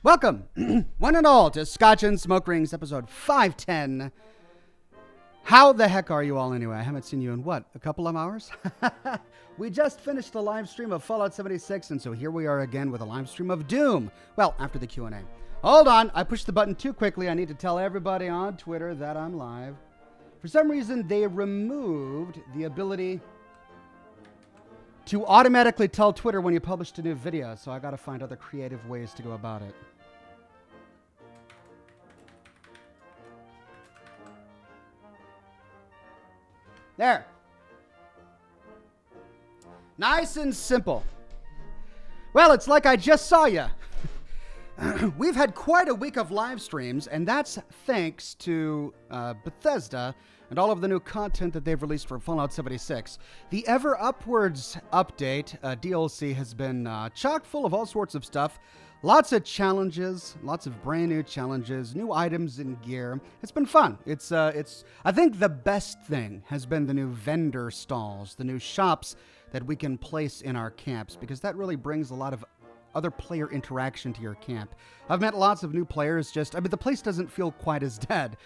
Welcome, one and all, to Scotch and Smoke Rings, episode 510. How the heck are you all anyway? I haven't seen you in, what, a couple of hours? We just finished the live stream of Fallout 76, and so here we are again with a live stream of Doom. Well, after the Q&A. Hold on, I pushed the button too quickly. I need to tell everybody on Twitter that I'm live. For some reason, they removed the ability to automatically tell Twitter when you published a new video, so I gotta find other creative ways to go about it. There. Nice and simple. Well, it's like I just saw you. We've had quite a week of live streams, and that's thanks to Bethesda and all of the new content that they've released for Fallout 76. The Ever Upwards update, DLC, has been chock full of all sorts of stuff. Lots of challenges, lots of brand new challenges, new items and gear. It's been fun. It's I think the best thing has been the new vendor stalls, the new shops that we can place in our camps, because that really brings a lot of other player interaction to your camp. I've met lots of new players. The place doesn't feel quite as dead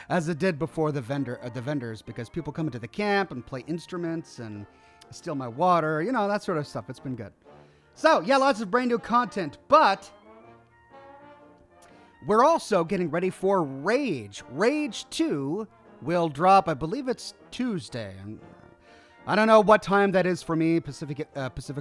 as it did before the vendors, because people come into the camp and play instruments and steal my water, that sort of stuff. It's been good. So, yeah, lots of brand new content, but we're also getting ready for Rage. Rage 2 will drop, I believe it's Tuesday. I don't know what time that is for me, Pacific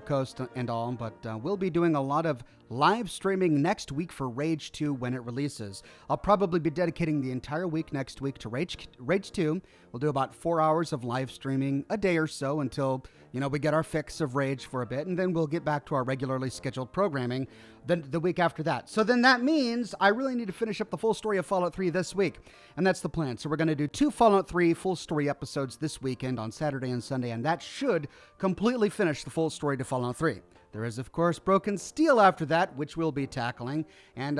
Coast and all, but we'll be doing a lot of live streaming next week for Rage 2 when it releases. I'll probably be dedicating the entire week next week to Rage 2. We'll do about 4 hours of live streaming a day or so until, we get our fix of Rage for a bit, and then we'll get back to our regularly scheduled programming the week after that. So then that means I really need to finish up the full story of Fallout 3 this week, and that's the plan. So we're going to do 2 Fallout 3 full story episodes this weekend on Saturday and Sunday, and that should completely finish the full story to Fallout 3. There is, of course, Broken Steel after that, which we'll be tackling, and,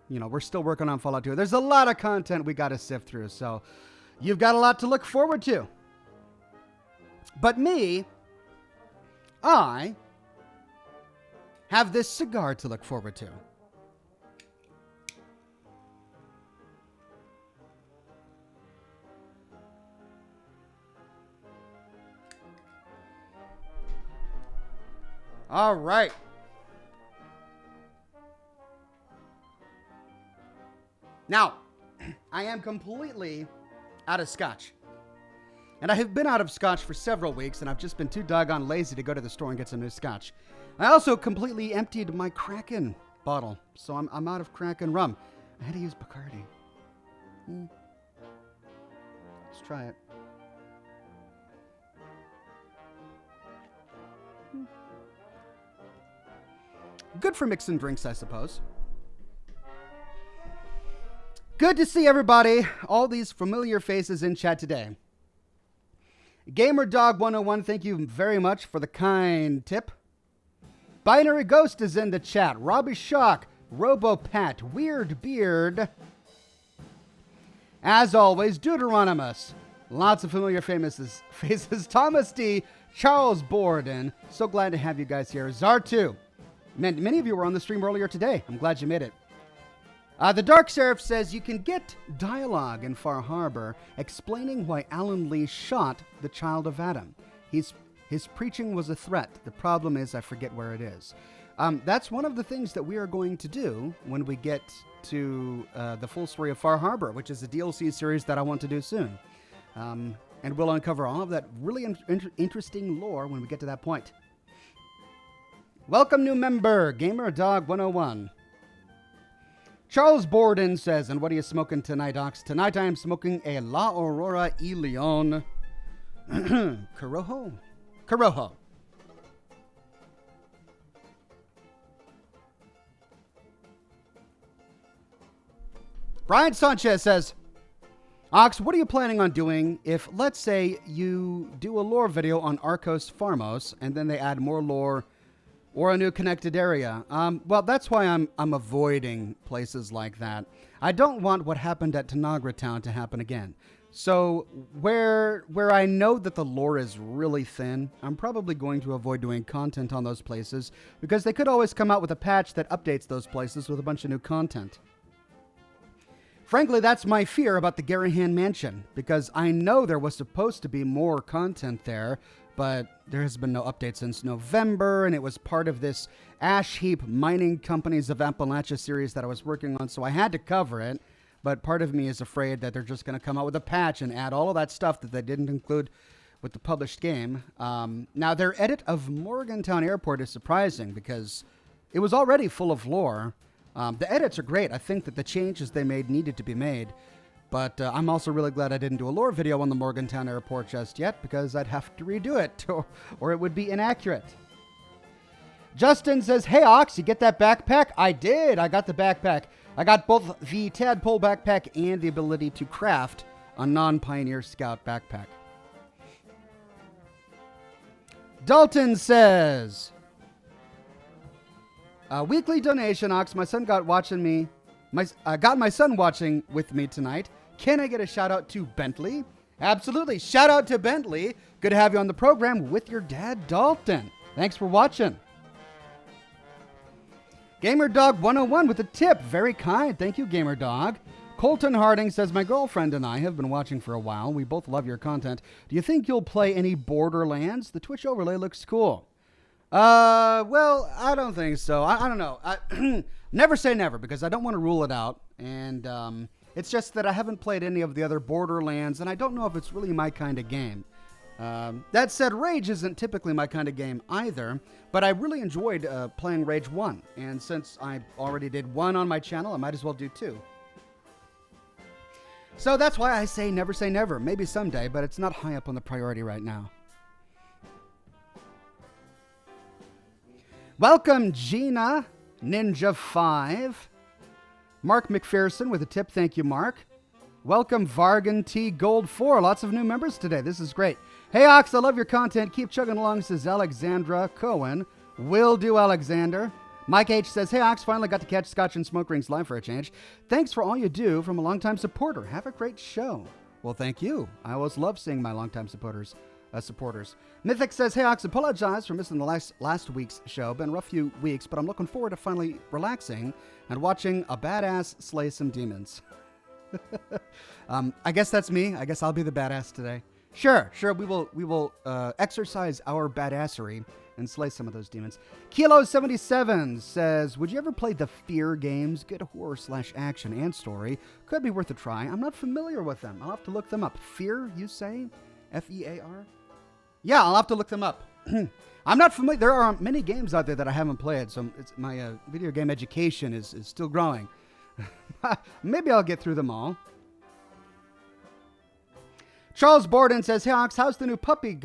we're still working on Fallout 2. There's a lot of content we got to sift through, so you've got a lot to look forward to. But I have this cigar to look forward to. All right. Now, I am completely out of Scotch. And I have been out of Scotch for several weeks, and I've just been too doggone lazy to go to the store and get some new Scotch. I also completely emptied my Kraken bottle, so I'm out of Kraken rum. I had to use Bacardi. Let's try it. Good for mixing drinks, I suppose. Good to see everybody, all these familiar faces in chat today. GamerDog101, thank you very much for the kind tip. Binary Ghost is in the chat. Robbie Shock, RoboPat, Weird Beard. As always, Deuteronomus. Lots of familiar faces. Thomas D, Charles Borden. So glad to have you guys here. Zar2. Many of you were on the stream earlier today. I'm glad you made it. The Dark Seraph says you can get dialogue in Far Harbor explaining why Alan Lee shot the child of Adam. His preaching was a threat. The problem is I forget where it is. That's one of the things that we are going to do when we get to the full story of Far Harbor, which is a DLC series that I want to do soon. And we'll uncover all of that really interesting lore when we get to that point. Welcome, new member, GamerDog101. Charles Borden says, and what are you smoking tonight, Ox? Tonight I am smoking a La Aurora y Leon Corojo. Brian Sanchez says, Ox, what are you planning on doing if, let's say, you do a lore video on Arcos Farmos, and then they add more lore or a new connected area? Well, that's why I'm avoiding places like that. I don't want what happened at Tanagra Town to happen again. So where I know that the lore is really thin, I'm probably going to avoid doing content on those places because they could always come out with a patch that updates those places with a bunch of new content. Frankly, that's my fear about the Garahan Mansion, because I know there was supposed to be more content there, but there has been no update since November, and it was part of this Ash Heap Mining Companies of Appalachia series that I was working on, so I had to cover it. But part of me is afraid that they're just going to come out with a patch and add all of that stuff that they didn't include with the published game. Now, their edit of Morgantown Airport is surprising because it was already full of lore. The edits are great. I think that the changes they made needed to be made. But I'm also really glad I didn't do a lore video on the Morgantown Airport just yet because I'd have to redo it or it would be inaccurate. Justin says, hey, Ox, you get that backpack? I did. I got the backpack. I got both the Tadpole backpack and the ability to craft a non-Pioneer Scout backpack. Dalton says, weekly donation, Ox. My son got watching me. Got my son watching with me tonight. Can I get a shout out to Bentley? Absolutely. Shout out to Bentley. Good to have you on the program with your dad, Dalton. Thanks for watching. GamerDog101 with a tip. Very kind. Thank you, GamerDog. Colton Harding says, my girlfriend and I have been watching for a while. We both love your content. Do you think you'll play any Borderlands? The Twitch overlay looks cool. Well, I don't think so. I don't know. Never say never because I don't want to rule it out. And it's just that I haven't played any of the other Borderlands, and I don't know if it's really my kind of game. That said, Rage isn't typically my kind of game either, but I really enjoyed playing Rage 1, and since I already did 1 on my channel, I might as well do 2. So that's why I say never, maybe someday, but it's not high up on the priority right now. Welcome, Gina Ninja 5. Mark McPherson with a tip, thank you, Mark. Welcome, Vargan T Gold 4. Lots of new members today. This is great. Hey, Ox, I love your content. Keep chugging along, says Alexandra Cohen. Will do, Alexander. Mike H says, hey, Ox, finally got to catch Scotch and Smoke Rings live for a change. Thanks for all you do from a longtime supporter. Have a great show. Well, thank you. I always love seeing my longtime supporters. Mythic says, hey, Ox, apologize for missing the last week's show. Been a rough few weeks, but I'm looking forward to finally relaxing and watching a badass slay some demons. I guess that's me. I guess I'll be the badass today. Sure. We will exercise our badassery and slay some of those demons. Kilo77 says, would you ever play the Fear games? Good horror / action and story. Could be worth a try. I'm not familiar with them. I'll have to look them up. Fear, you say? F-E-A-R? Yeah, I'll have to look them up. I'm not familiar. There are many games out there that I haven't played, so my video game education is still growing. Maybe I'll get through them all. Charles Borden says, hey, Ox, how's the new puppy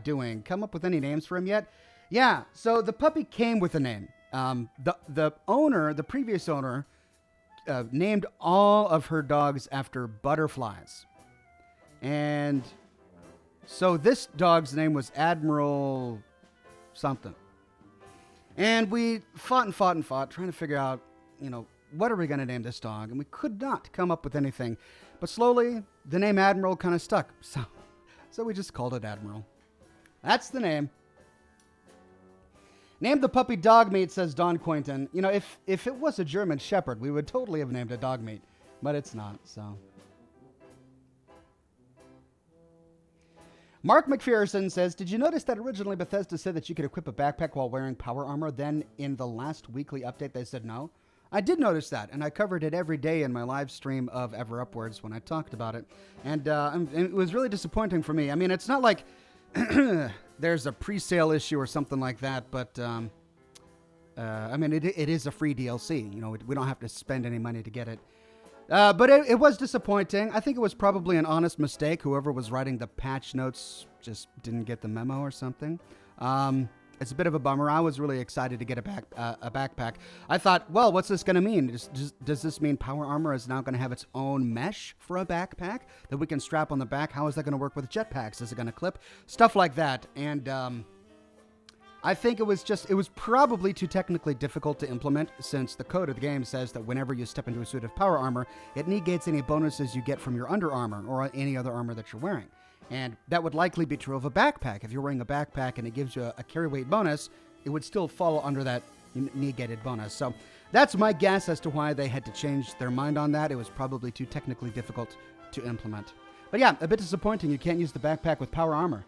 doing? Come up with any names for him yet? Yeah, so the puppy came with a name. The previous owner, named all of her dogs after butterflies. And so this dog's name was Admiral something. And we fought, trying to figure out, what are we going to name this dog? And we could not come up with anything. But slowly, the name Admiral kind of stuck. So we just called it Admiral. That's the name. Named the puppy Dogmeat, says Don Quainton. If it was a German Shepherd, we would totally have named it Dogmeat. But it's not, so. Mark McPherson says, did you notice that originally Bethesda said that you could equip a backpack while wearing power armor? Then in the last weekly update, they said no. I did notice that, and I covered it every day in my live stream of Ever Upwards when I talked about it. And it was really disappointing for me. I mean, it's not like there's a pre-sale issue or something like that, but I mean, it is a free DLC. We don't have to spend any money to get it. But it was disappointing. I think it was probably an honest mistake. Whoever was writing the patch notes just didn't get the memo or something. It's a bit of a bummer. I was really excited to get a backpack. I thought, well, what's this going to mean? Does this mean power armor is now going to have its own mesh for a backpack that we can strap on the back? How is that going to work with jetpacks? Is it going to clip? Stuff like that. And I think it was probably too technically difficult to implement, since the code of the game says that whenever you step into a suit of power armor, it negates any bonuses you get from your under armor or any other armor that you're wearing. And that would likely be true of a backpack. If you're wearing a backpack and it gives you a carry weight bonus, it would still fall under that negated bonus. So that's my guess as to why they had to change their mind on that. It was probably too technically difficult to implement. But yeah, a bit disappointing. You can't use the backpack with power armor.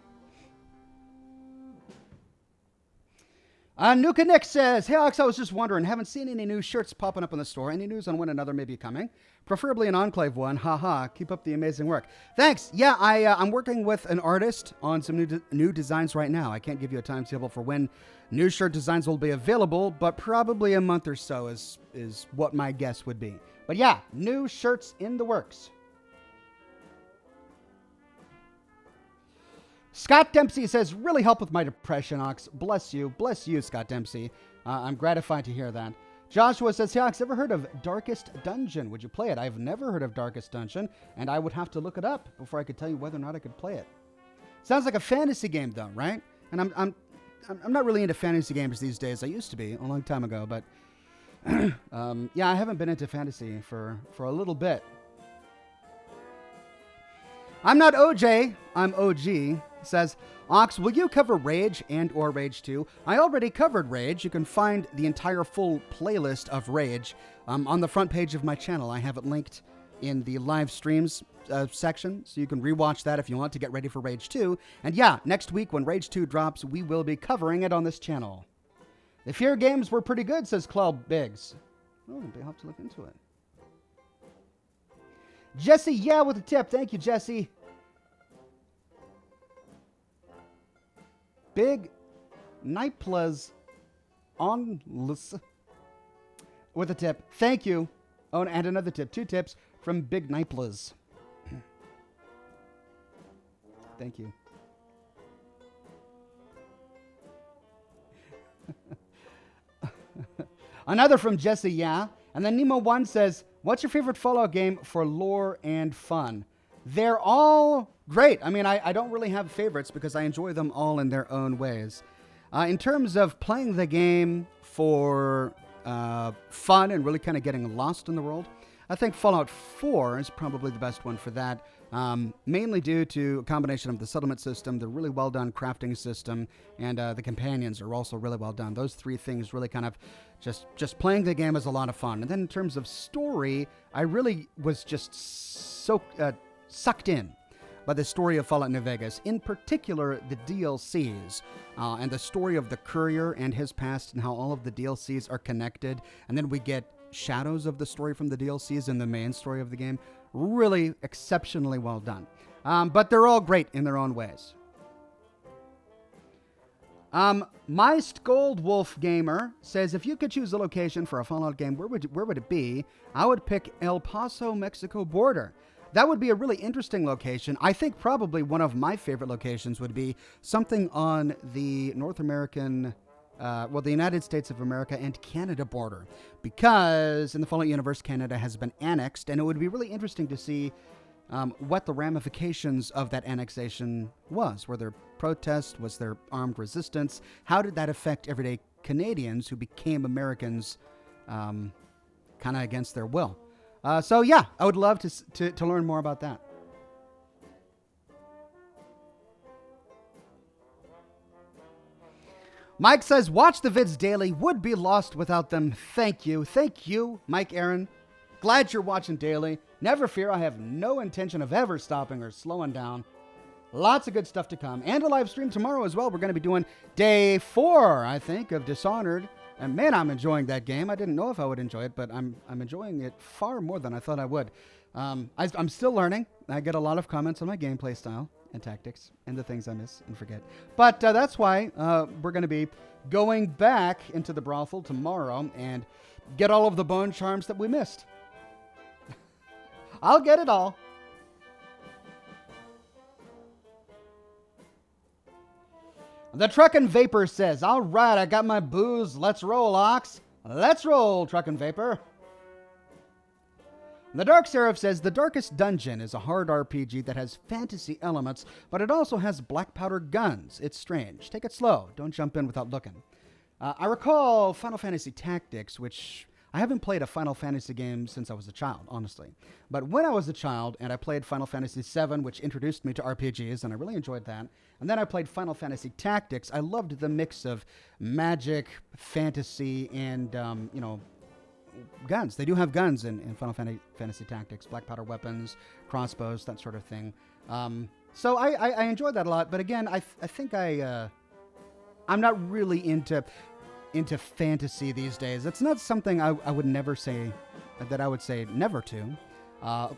Nuka Nick says, "Hey Ox, I was just wondering, haven't seen any new shirts popping up in the store. Any news on when another may be coming? Preferably an Enclave one. Haha. Keep up the amazing work." Thanks. Yeah, I'm working with an artist on some new designs right now. I can't give you a timetable for when new shirt designs will be available, but probably a month or so is what my guess would be. But yeah, new shirts in the works. Scott Dempsey says, "Really help with my depression, Ox. Bless you, Scott Dempsey. I'm gratified to hear that." Joshua says, "Hey, Ox, ever heard of Darkest Dungeon? Would you play it? I've never heard of Darkest Dungeon, and I would have to look it up before I could tell you whether or not I could play it." Sounds like a fantasy game, though, right? And I'm not really into fantasy games these days. I used to be a long time ago, but yeah, I haven't been into fantasy for a little bit. I'm not OJ, I'm OG. Says, "Ox, will you cover Rage and or Rage 2? I already covered Rage. You can find the entire full playlist of Rage on the front page of my channel. I have it linked in the live streams section, so you can rewatch that if you want to get ready for Rage 2. And yeah, next week when Rage 2 drops, we will be covering it on this channel." "The Fear games were pretty good," says Cloud Biggs. Oh, I'll have to look into it. Jesse, yeah, with a tip. Thank you, Jesse. Big Niplas on with a tip. Thank you. Oh, and another tip. 2 tips from Big Niplas. Thank you. Another from Jesse, yeah. And then Nemo1 says, "What's your favorite Fallout game for lore and fun?" They're all great. I mean, I don't really have favorites because I enjoy them all in their own ways. In terms of playing the game for fun and really kind of getting lost in the world, I think Fallout 4 is probably the best one for that, mainly due to a combination of the settlement system, the really well-done crafting system, and the companions are also really well done. Those 3 things really kind of just playing the game is a lot of fun. And then in terms of story, I really was just so sucked in by the story of Fallout New Vegas, in particular the DLCs, and the story of the Courier and his past and how all of the DLCs are connected. And then we get shadows of the story from the DLCs in the main story of the game. Really exceptionally well done. But they're all great in their own ways. Meist Gold Wolf Gamer says, "If you could choose a location for a Fallout game, where would it be? I would pick El Paso, Mexico border. That would be a really interesting location. I think probably one of my favorite locations would be something on the North American, the United States of America and Canada border. Because in the Fallout universe, Canada has been annexed, and it would be really interesting to see what the ramifications of that annexation was. Were there protests? Was there armed resistance? How did that affect everyday Canadians who became Americans kind of against their will? So yeah, I would love to learn more about that. Mike says, "Watch the vids daily. Would be lost without them." Thank you. Thank you, Mike Aaron. Glad you're watching daily. Never fear, I have no intention of ever stopping or slowing down. Lots of good stuff to come. And a live stream tomorrow as well. We're going to be doing day 4, I think, of Dishonored. And man, I'm enjoying that game. I didn't know if I would enjoy it, but I'm enjoying it far more than I thought I would. I'm still learning. I get a lot of comments on my gameplay style and tactics and the things I miss and forget. But that's why we're going to be going back into the brothel tomorrow and get all of the bone charms that we missed. I'll get it all. The Truckin' Vapor says, "All right, I got my booze. Let's roll, Ox. Let's roll, Truckin' Vapor." The Dark Seraph says, The Darkest Dungeon is a hard RPG that has fantasy elements, but it also has black powder guns. It's strange. Take it slow. Don't jump in without looking. I recall Final Fantasy Tactics, which I haven't played a Final Fantasy game since I was a child, honestly. But when I was a child and I played Final Fantasy VII, which introduced me to RPGs, and I really enjoyed that, and then I played Final Fantasy Tactics, I loved the mix of magic, fantasy, and, guns. They do have guns in Final Fantasy Tactics, black powder weapons, crossbows, that sort of thing. So I enjoyed that a lot. But again, I think I'm not really into fantasy these days. It's not something I would never say that I would say never to.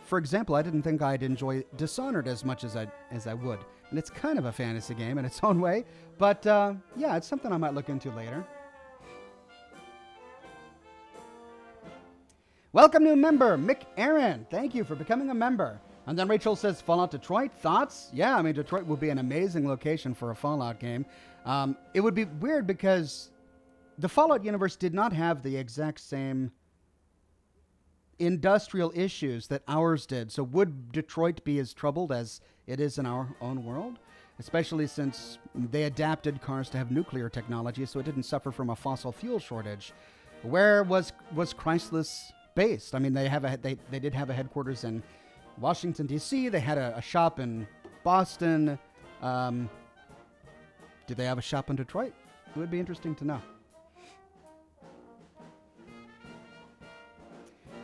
For example, I didn't think I'd enjoy Dishonored as much as I would, and it's kind of a fantasy game in its own way. But yeah, it's something I might look into later. Welcome new member, Mick Aaron. Thank you for becoming a member. And then Rachel says, Fallout Detroit, thoughts? Yeah, I mean, Detroit would be an amazing location for a Fallout game. It would be weird because the Fallout universe did not have the exact same industrial issues that ours did. So would Detroit be as troubled as it is in our own world? Especially since they adapted cars to have nuclear technology, so it didn't suffer from a fossil fuel shortage. Where was Chrysler's based? I mean, they did have a headquarters in Washington, D.C. They had a shop in Boston. Did they have a shop in Detroit? It would be interesting to know.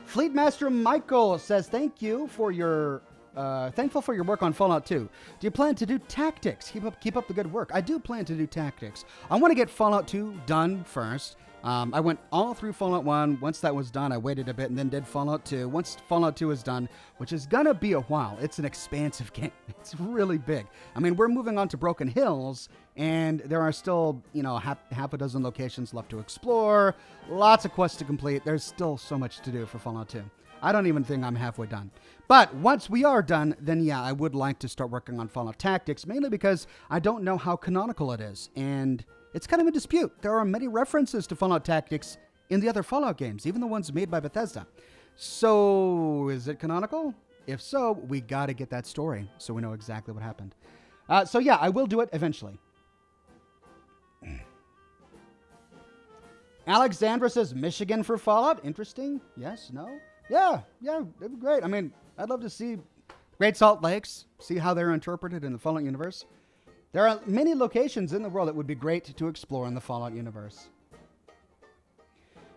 Fleetmaster Michael says, thankful for your work on Fallout 2. Do you plan to do tactics? Keep up the good work. I do plan to do tactics. I want to get Fallout 2 done first. I went all through Fallout 1. Once that was done, I waited a bit and then did Fallout 2. Once Fallout 2 is done, which is going to be a while, it's an expansive game. It's really big. I mean, we're moving on to Broken Hills, and there are still, half a dozen locations left to explore, lots of quests to complete. There's still so much to do for Fallout 2. I don't even think I'm halfway done. But once we are done, then yeah, I would like to start working on Fallout Tactics, mainly because I don't know how canonical it is, and it's kind of a dispute. There are many references to Fallout Tactics in the other Fallout games, even the ones made by Bethesda. So, is it canonical? If so, we got to get that story so we know exactly what happened. So yeah, I will do it eventually. Alexandra says, Michigan for Fallout? Interesting. Yes, no? Yeah, it'd be great. I mean, I'd love to see Great Salt Lakes, see how they're interpreted in the Fallout universe. There are many locations in the world that would be great to explore in the Fallout universe.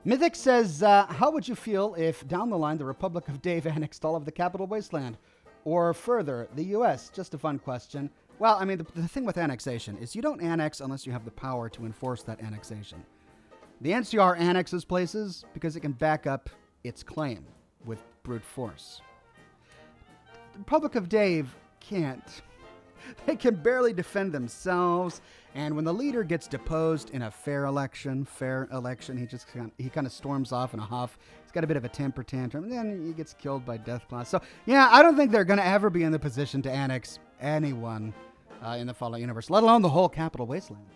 Mythic says, how would you feel if down the line the Republic of Dave annexed all of the Capital Wasteland? Or further, the U.S.? Just a fun question. Well, I mean, the thing with annexation is you don't annex unless you have the power to enforce that annexation. The NCR annexes places because it can back up its claim with brute force. The Republic of Dave can't. They can barely defend themselves, and when the leader gets deposed in a fair election, he kind of storms off in a huff. He's got a bit of a temper tantrum, and then he gets killed by death class. So, yeah, I don't think they're going to ever be in the position to annex anyone in the Fallout universe, let alone the whole Capital Wasteland.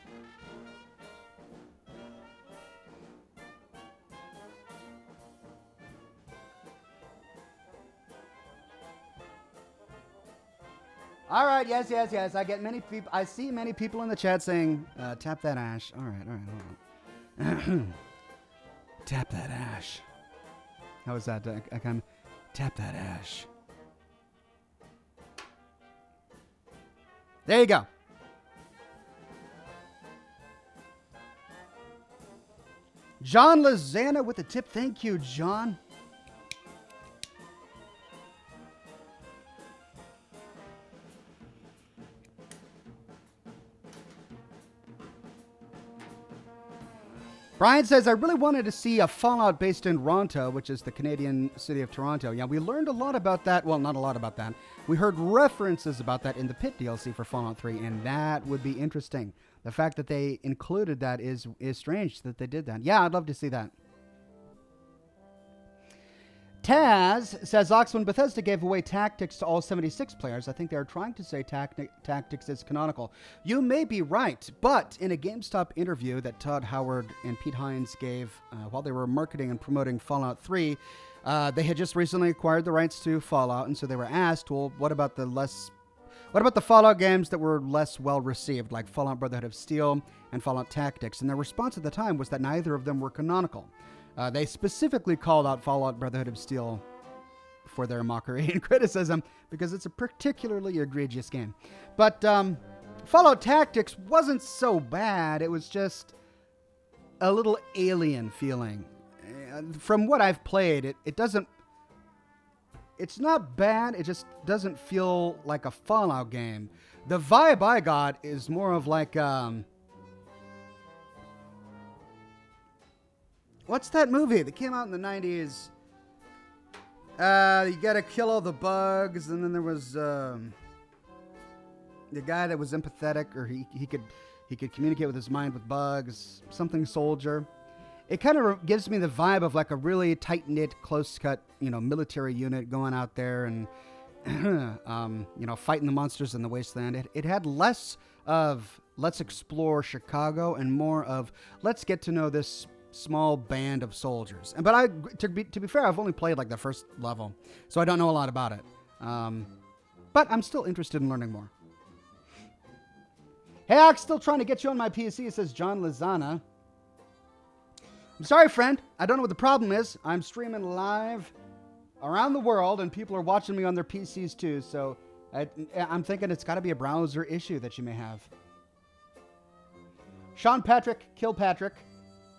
All right, yes. I get many people. I see many people in the chat saying, "Tap that ash." All right, hold on. Tap that ash. How is that? I can tap that ash. There you go. John Lozana with the tip. Thank you, John. Brian says, I really wanted to see a Fallout based in Ronto, which is the Canadian city of Toronto. Yeah, we learned a lot about that. Well, not a lot about that. We heard references about that in the Pit DLC for Fallout 3, and that would be interesting. The fact that they included that is strange that they did that. Yeah, I'd love to see that. Taz says, Oxhorn, Bethesda gave away Tactics to all 76 players. I think they are trying to say Tactics is canonical. You may be right, but in a GameStop interview that Todd Howard and Pete Hines gave while they were marketing and promoting Fallout 3, they had just recently acquired the rights to Fallout, and so they were asked, well, what about the Fallout games that were less well received, like Fallout Brotherhood of Steel and Fallout Tactics? And their response at the time was that neither of them were canonical. They specifically called out Fallout Brotherhood of Steel for their mockery and criticism because it's a particularly egregious game. But Fallout Tactics wasn't so bad. It was just a little alien feeling. From what I've played, it's not bad. It just doesn't feel like a Fallout game. The vibe I got is more of like... what's that movie that came out in the 90s? You gotta kill all the bugs, and then there was the guy that was empathetic, or he could communicate with his mind with bugs. Something soldier. It kind of gives me the vibe of like a really tight-knit, close-cut, military unit going out there and fighting the monsters in the wasteland. It had less of let's explore Chicago and more of let's get to know this small band of soldiers. But to be fair, I've only played like the first level, so I don't know a lot about it. But I'm still interested in learning more. Hey, I'm still trying to get you on my PC, says John Lozana. I'm sorry, friend. I don't know what the problem is. I'm streaming live around the world, and people are watching me on their PCs too, so I'm thinking it's got to be a browser issue that you may have. Sean Patrick Kilpatrick,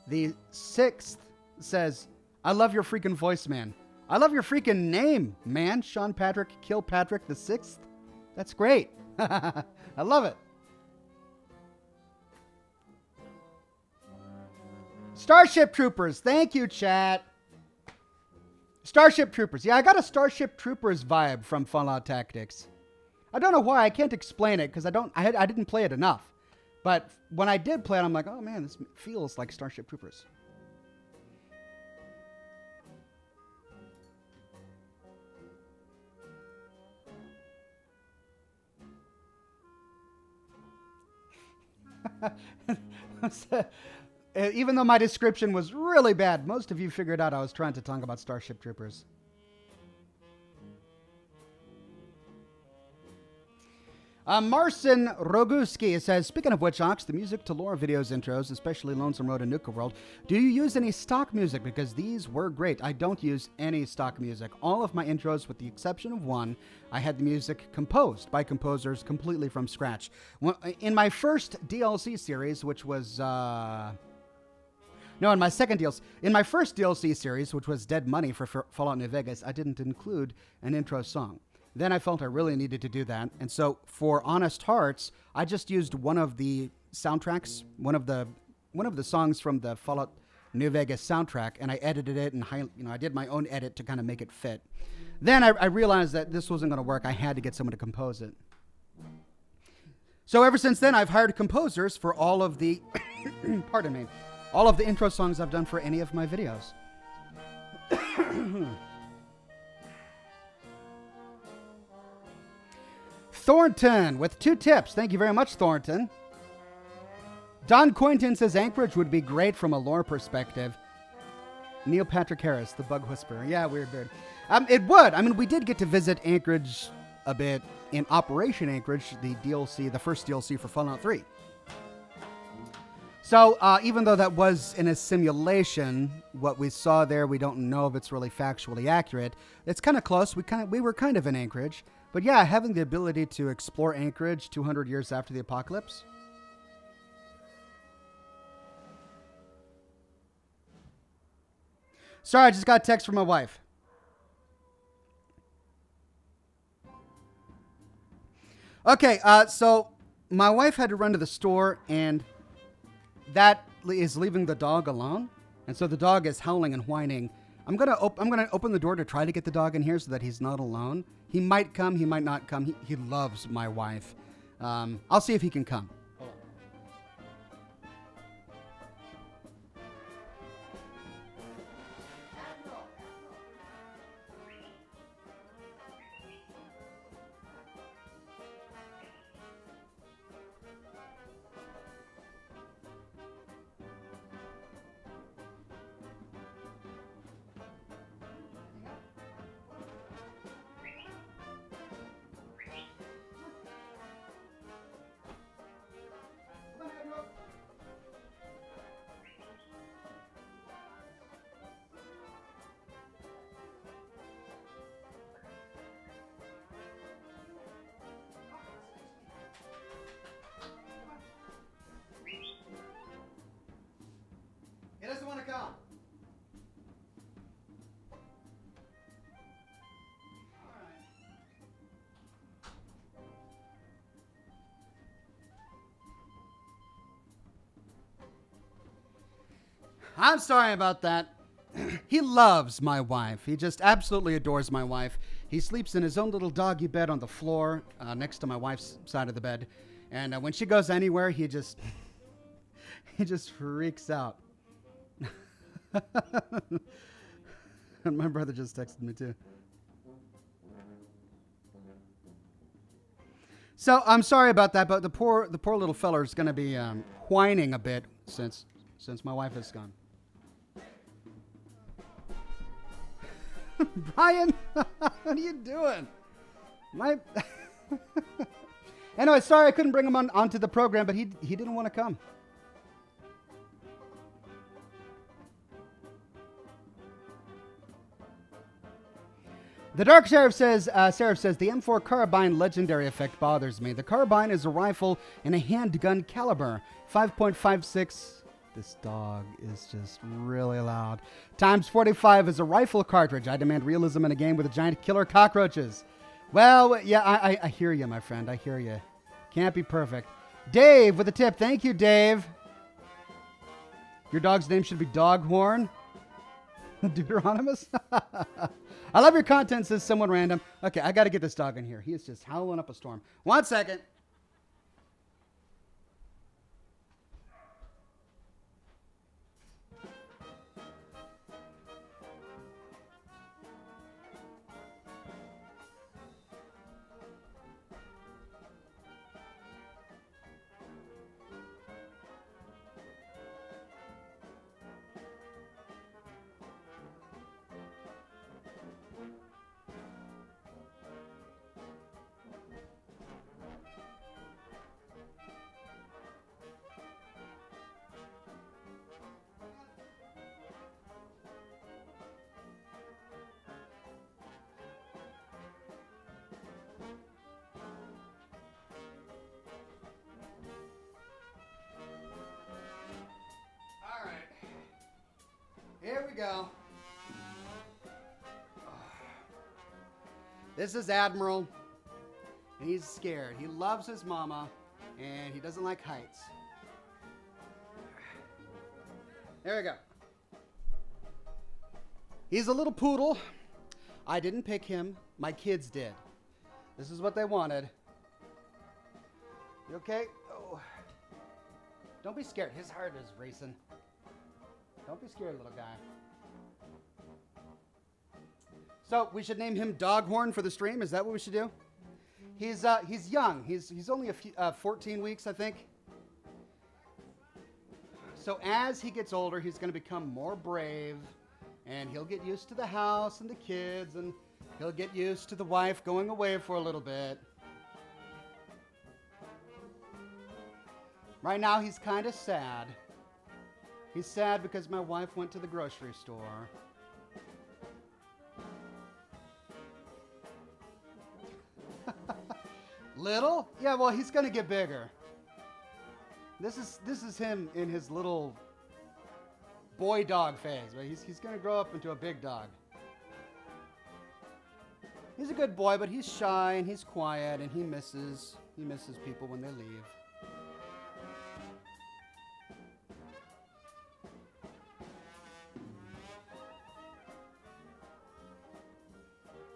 the 6th, says, I love your freaking voice, man. I love your freaking name, man. Sean Patrick Kilpatrick, the 6th. That's great. I love it. Starship Troopers. Thank you, chat. Starship Troopers. Yeah, I got a Starship Troopers vibe from Fallout Tactics. I don't know why. I can't explain it because I didn't play it enough. But when I did play it, I'm like, oh man, this feels like Starship Troopers. Even though my description was really bad, most of you figured out I was trying to talk about Starship Troopers. Marcin Roguski says, speaking of which, Ox, the music to lore videos intros, especially Lonesome Road and Nuka World, do you use any stock music? Because these were great. I don't use any stock music. All of my intros, with the exception of one, I had the music composed by composers completely from scratch. In my first DLC series, which was... No, in my first DLC series, which was Dead Money for Fallout New Vegas, I didn't include an intro song. Then I felt I really needed to do that. And so for Honest Hearts, I just used one of the soundtracks, one of the songs from the Fallout New Vegas soundtrack, and I edited it, and I did my own edit to kind of make it fit. Then I realized that this wasn't going to work. I had to get someone to compose it. So ever since then, I've hired composers for all of the, pardon me, all of the intro songs I've done for any of my videos. Thornton with 2 tips. Thank you very much, Thornton. Don Quinton says Anchorage would be great from a lore perspective. Neil Patrick Harris, the Bug Whisperer. Yeah, weird bird. It would. I mean, we did get to visit Anchorage a bit in Operation Anchorage, the first DLC for Fallout 3. So even though that was in a simulation, what we saw there, we don't know if it's really factually accurate. It's kind of close. We were kind of in Anchorage. But yeah, having the ability to explore Anchorage 200 years after the apocalypse. Sorry, I just got a text from my wife. Okay, so my wife had to run to the store, and that is leaving the dog alone. And so the dog is howling and whining. I'm gonna open the door to try to get the dog in here so that he's not alone. He might come, he might not come. He loves my wife. I'll see if he can come. Hold on. I'm sorry about that. He loves my wife. He just absolutely adores my wife. He sleeps in his own little doggy bed on the floor next to my wife's side of the bed. And when she goes anywhere, he just freaks out. And my brother just texted me too. So I'm sorry about that, but the poor little feller is going to be whining a bit since my wife is gone. Brian, what are you doing? Anyway, sorry I couldn't bring him onto the program, but he didn't want to come. The Dark Seraph says, the M4 carbine legendary effect bothers me. The carbine is a rifle in a handgun caliber, 5.56. This dog is just really loud. Times 45 is a rifle cartridge. I demand realism in a game with a giant killer cockroaches. Well, yeah, I hear you, my friend. I hear you. Can't be perfect. Dave with a tip. Thank you, Dave. Your dog's name should be Doghorn. Deuteronomous? I love your content, says someone random. Okay, I got to get this dog in here. He is just howling up a storm. 1 second. Here we go. This is Admiral, and he's scared. He loves his mama, and he doesn't like heights. There we go. He's a little poodle. I didn't pick him. My kids did. This is what they wanted. You okay? Oh. Don't be scared. His heart is racing. Don't be scared, little guy. So we should name him Doghorn for the stream. Is that what we should do? He's young. He's only 14 weeks, I think. So as he gets older, he's going to become more brave, and he'll get used to the house and the kids, and he'll get used to the wife going away for a little bit. Right now, he's kind of sad. He's sad because my wife went to the grocery store. Little? Yeah, well, he's going to get bigger. This is him in his little boy dog phase. But he's going to grow up into a big dog. He's a good boy, but he's shy and he's quiet and he misses people when they leave.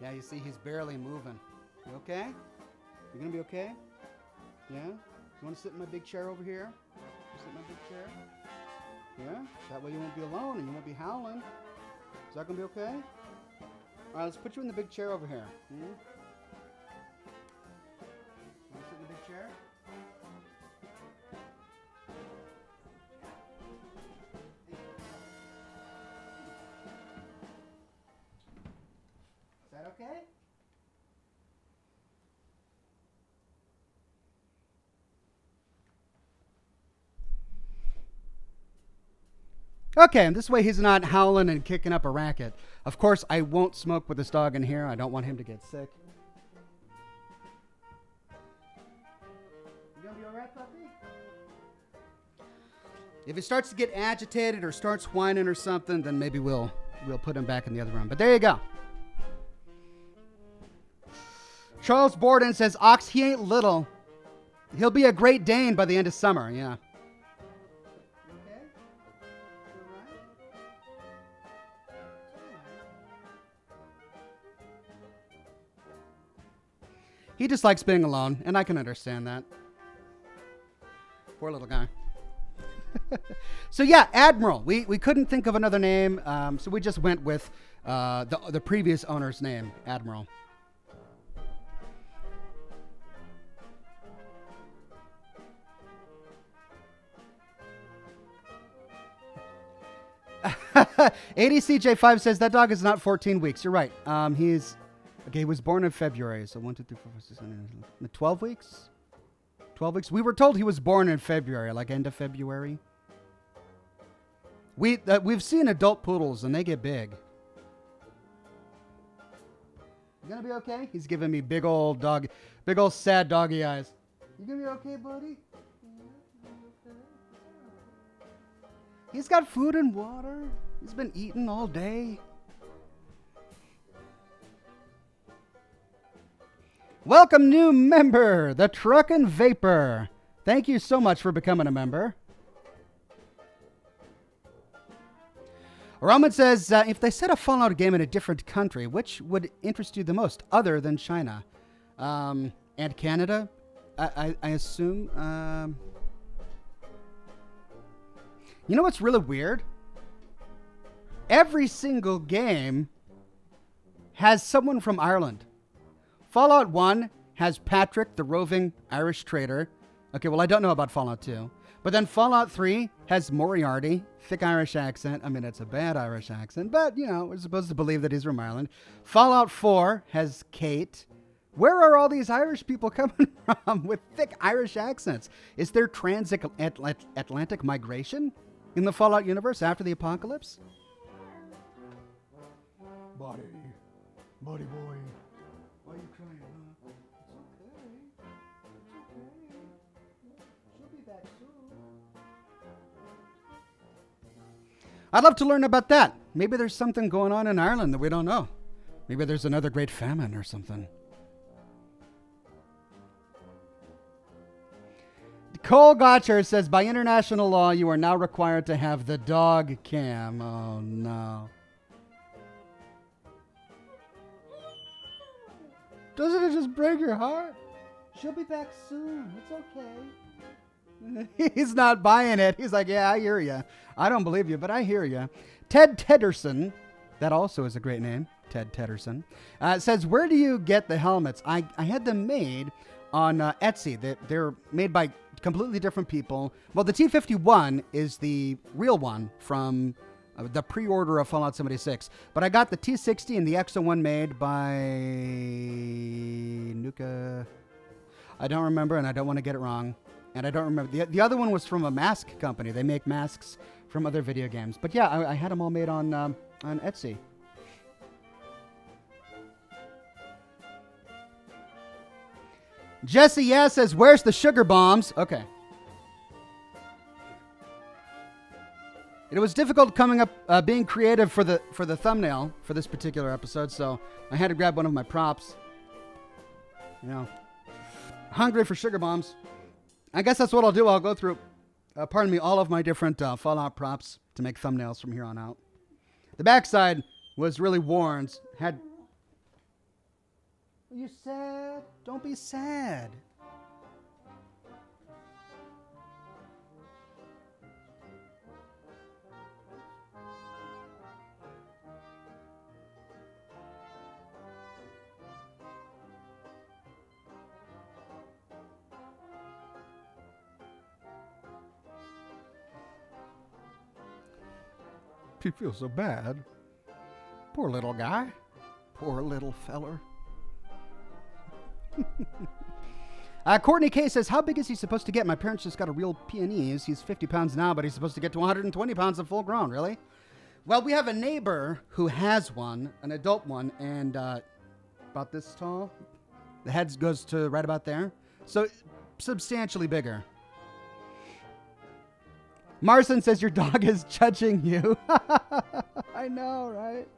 Yeah, you see, he's barely moving. You okay? You gonna be okay? Yeah? You wanna sit in my big chair over here? Sit in my big chair? Yeah? That way you won't be alone and you won't be howling. Is that gonna be okay? Alright, let's put you in the big chair over here. You wanna sit in the big chair? Is that okay? Okay, and this way he's not howling and kicking up a racket. Of course, I won't smoke with this dog in here. I don't want him to get sick. You gonna be all right, puppy? If he starts to get agitated or starts whining or something, then maybe we'll put him back in the other room. But there you go. Charles Borden says, Ox, he ain't little. He'll be a Great Dane by the end of summer. Yeah. He just likes being alone, and I can understand that. Poor little guy. So yeah, Admiral. We couldn't think of another name, so we just went with the previous owner's name, Admiral. ADCJ5 says that dog is not 14 weeks. You're right. He was born in February, so 1, 2, 3, 4, 5, 6, 7, 8, 12 weeks. 12 weeks. We were told he was born in February, like end of February. We've seen adult poodles and they get big. You gonna be okay? He's giving me big old sad doggy eyes. You gonna be okay, buddy? He's got food and water. He's been eating all day. Welcome, new member, the Truck and Vapor. Thank you so much for becoming a member. Roman says, if they set a Fallout game in a different country, which would interest you the most, other than China? And Canada, I assume. You know what's really weird? Every single game has someone from Ireland. Fallout 1 has Patrick, the roving Irish trader. Okay, well, I don't know about Fallout 2. But then Fallout 3 has Moriarty, thick Irish accent. I mean, it's a bad Irish accent, but, you know, we're supposed to believe that he's from Ireland. Fallout 4 has Kate. Where are all these Irish people coming from with thick Irish accents? Is there transatlantic migration in the Fallout universe after the apocalypse? Buddy boy. Why are you crying, huh? It's okay. She'll be back soon. I'd love to learn about that. Maybe there's something going on in Ireland that we don't know. Maybe there's another great famine or something. Cole Gotcher says, by international law, you are now required to have the dog cam. Oh, no. Doesn't it just break your heart? She'll be back soon. It's okay. He's not buying it. He's like, yeah, I hear you. I don't believe you, but I hear you. Ted Tedderson, that also is a great name, Ted Tedderson, says, where do you get the helmets? I had them made on Etsy. They're made by completely different people. Well, the T-51 is the real one from the pre-order of Fallout 76. But I got the T-60 and the XO1 made by Nuka. I don't remember, and I don't want to get it wrong. And I don't remember. The other one was from a mask company. They make masks from other video games. But yeah, I had them all made on Etsy. Jesse says, where's the sugar bombs? Okay. It was difficult coming up, being creative for the thumbnail for this particular episode, so I had to grab one of my props. You know, hungry for sugar bombs. I guess that's what I'll do. I'll go through, all of my different Fallout props to make thumbnails from here on out. The backside was really worn. Are you sad? Don't be sad. He feels so bad. Poor little guy. Poor little feller. Courtney K says, how big is he supposed to get? My parents just got a real Pyrenees. He's 50 pounds now, but he's supposed to get to 120 pounds of full grown. Really? Well, we have a neighbor who has one, an adult one, and about this tall. The head goes to right about there. So substantially bigger. Marson says your dog is judging you. I know, right?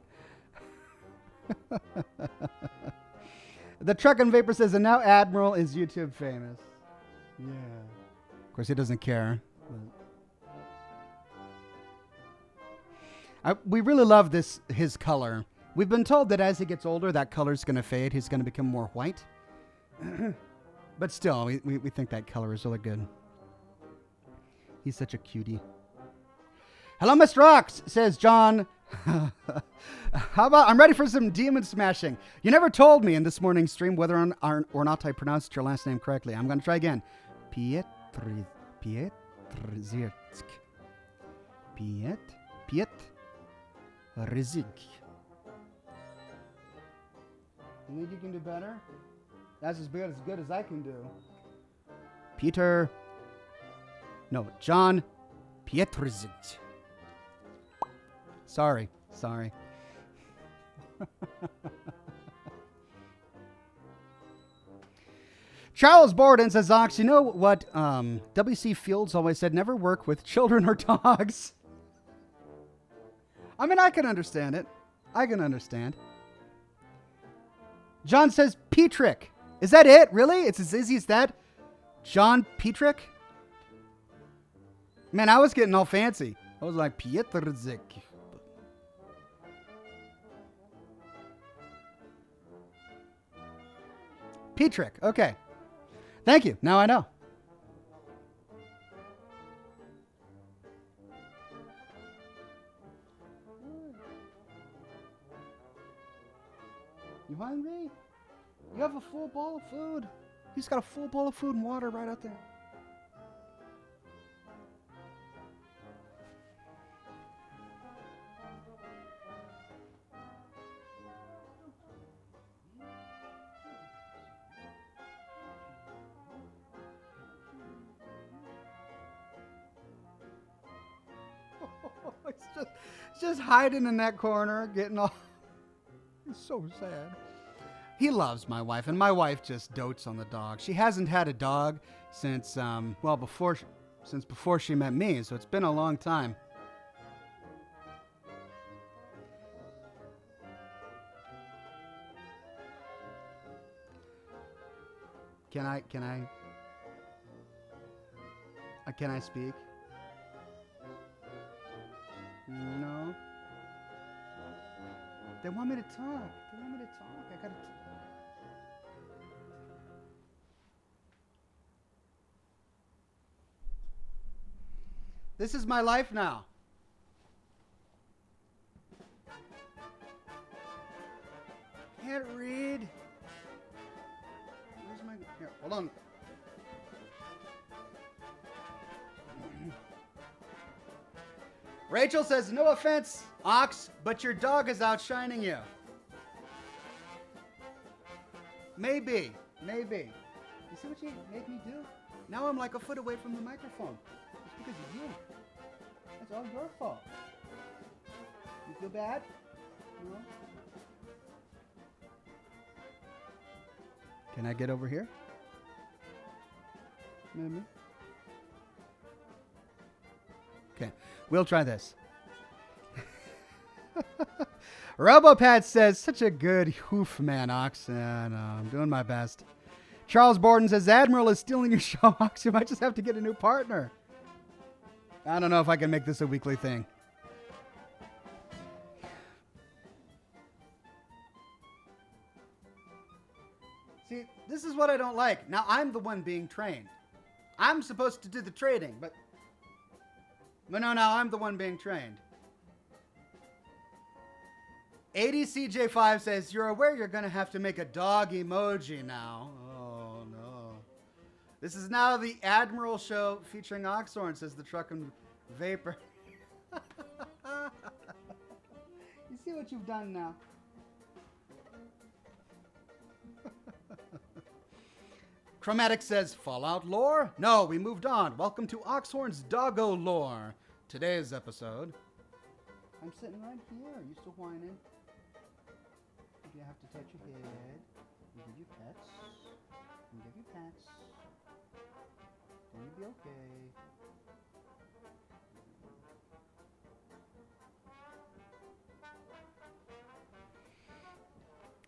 The Truck and Vapor says, and now Admiral is YouTube famous. Yeah. Of course, he doesn't care. We really love his color. We've been told that as he gets older, that color's going to fade. He's going to become more white. But still, we think that color is really good. He's such a cutie. Hello, Mr. Ox, says John. How about, I'm ready for some demon smashing. You never told me in this morning's stream whether or not I pronounced your last name correctly. I'm going to try again. Pietrzyrsk. Pietrzyrsk. You think you can do better? That's as good as I can do. John Pietrzyrsk. Sorry. Charles Borden says, Ox, you know what W.C. Fields always said, never work with children or dogs. I mean, I can understand it. John says, Petrick. Is that it? Really? It's as easy as that? John Petrick? Man, I was getting all fancy. I was like, Pietrzyrsk. Petrick. Okay. Thank you. Now I know. You hungry? You have a full bowl of food. He's got a full bowl of food and water right out there. He's just hiding in that corner, getting all... It's so sad. He loves my wife, and my wife just dotes on the dog. She hasn't had a dog since, before she met me, so it's been a long time. Can I speak? No. They want me to talk. I gotta. This is my life now. Can't read. Where's my? Here, hold on. Rachel says, no offense, Ox, but your dog is outshining you. Maybe. You see what you made me do? Now I'm like a foot away from the microphone. It's because of you. It's all your fault. You feel bad? No? Can I get over here? Maybe. Okay, we'll try this. Robopat says, such a good hoof man, Ox. I'm doing my best. Charles Borden says, Admiral is stealing your show, Ox. You might just have to get a new partner. I don't know if I can make this a weekly thing. See, this is what I don't like. Now, I'm the one being trained. I'm supposed to do the trading, but no, I'm the one being trained. ADCJ5 says, you're aware you're going to have to make a dog emoji now. Oh, no. This is now the Admiral show featuring Oxhorn, says the truck and vapor. You see what you've done now? Chromatic says, Fallout lore? No, we moved on. Welcome to Oxhorn's Doggo lore. Today's episode. I'm sitting right here. Are you still whining? You have to touch your head. We give you pets. We give you pets. Then you'll be okay.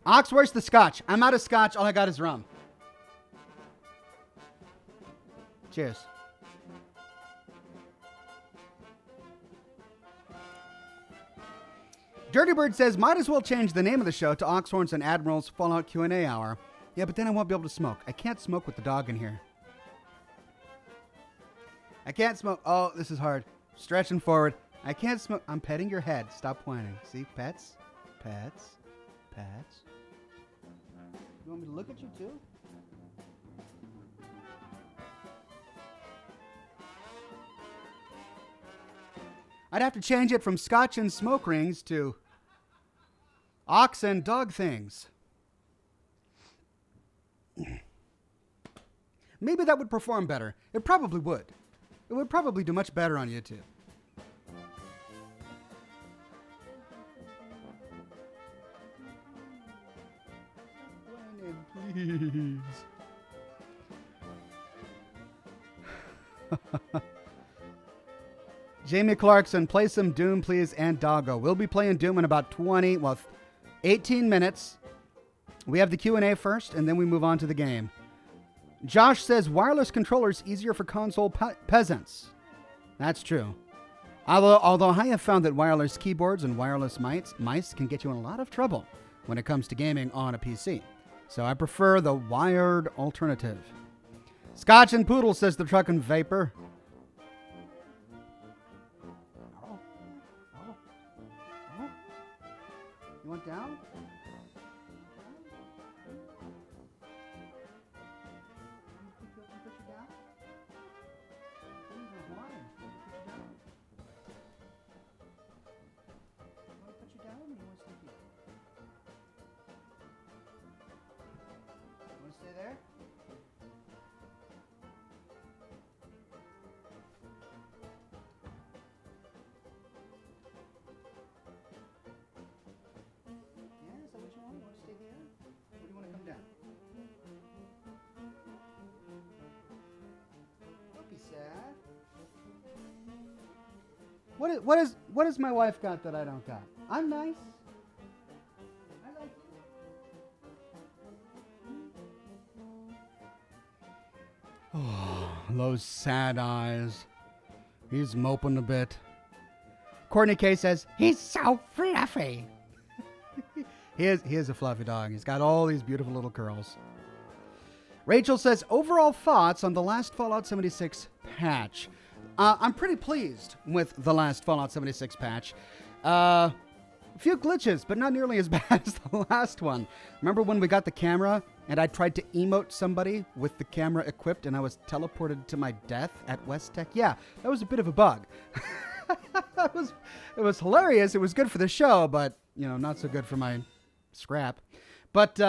Ox, where's the scotch? I'm out of scotch. All I got is rum. Cheers. Dirty Bird says, might as well change the name of the show to Oxhorns and Admirals Fallout Q&A Hour. Yeah, but then I won't be able to smoke. I can't smoke with the dog in here. I can't smoke. Oh, this is hard. Stretching forward. I can't smoke. I'm petting your head. Stop pointing. See? Pets. Pets. Pets. You want me to look at you too? I'd have to change it from Scotch and smoke rings to ox and dog things. Maybe that would perform better. It probably would. It would probably do much better on YouTube. Please. Jamie Clarkson, play some Doom, please, and Doggo. We'll be playing Doom in about 18 minutes. We have the Q&A first, and then we move on to the game. Josh says, wireless controllers easier for console peasants. That's true. Although I have found that wireless keyboards and wireless mice can get you in a lot of trouble when it comes to gaming on a PC. So I prefer the wired alternative. Scotch and Poodle says the truck and vapor. You want down? What has my wife got that I don't got? I'm nice. I like you. Oh, those sad eyes. He's moping a bit. Courtney K says, he's so fluffy. He is a fluffy dog. He's got all these beautiful little curls. Rachel says, overall thoughts on the last Fallout 76 patch. I'm pretty pleased with the last Fallout 76 patch. A few glitches, but not nearly as bad as the last one. Remember when we got the camera and I tried to emote somebody with the camera equipped and I was teleported to my death at West Tech? Yeah, that was a bit of a bug. It was hilarious. It was good for the show, but, not so good for my scrap. But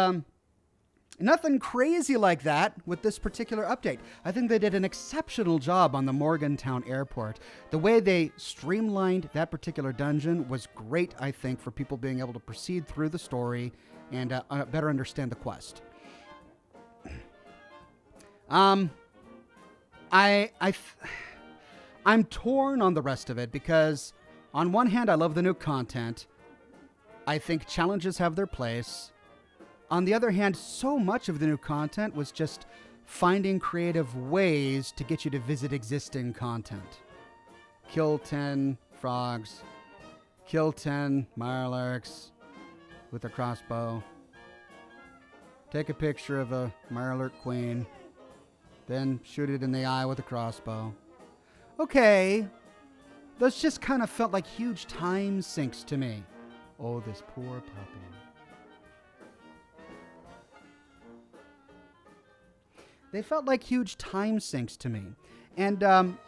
nothing crazy like that with this particular update. I think they did an exceptional job on the Morgantown airport. The way they streamlined that particular dungeon was great, I think, for people being able to proceed through the story and better understand the quest. I'm torn on the rest of it because on one hand, I love the new content. I think challenges have their place. On the other hand, so much of the new content was just finding creative ways to get you to visit existing content. Kill 10 frogs. Kill 10 mirelurks with a crossbow. Take a picture of a mirelurk queen. Then shoot it in the eye with a crossbow. Okay. Those just kind of felt like huge time sinks to me. Oh, this poor puppy. They felt like huge time sinks to me. And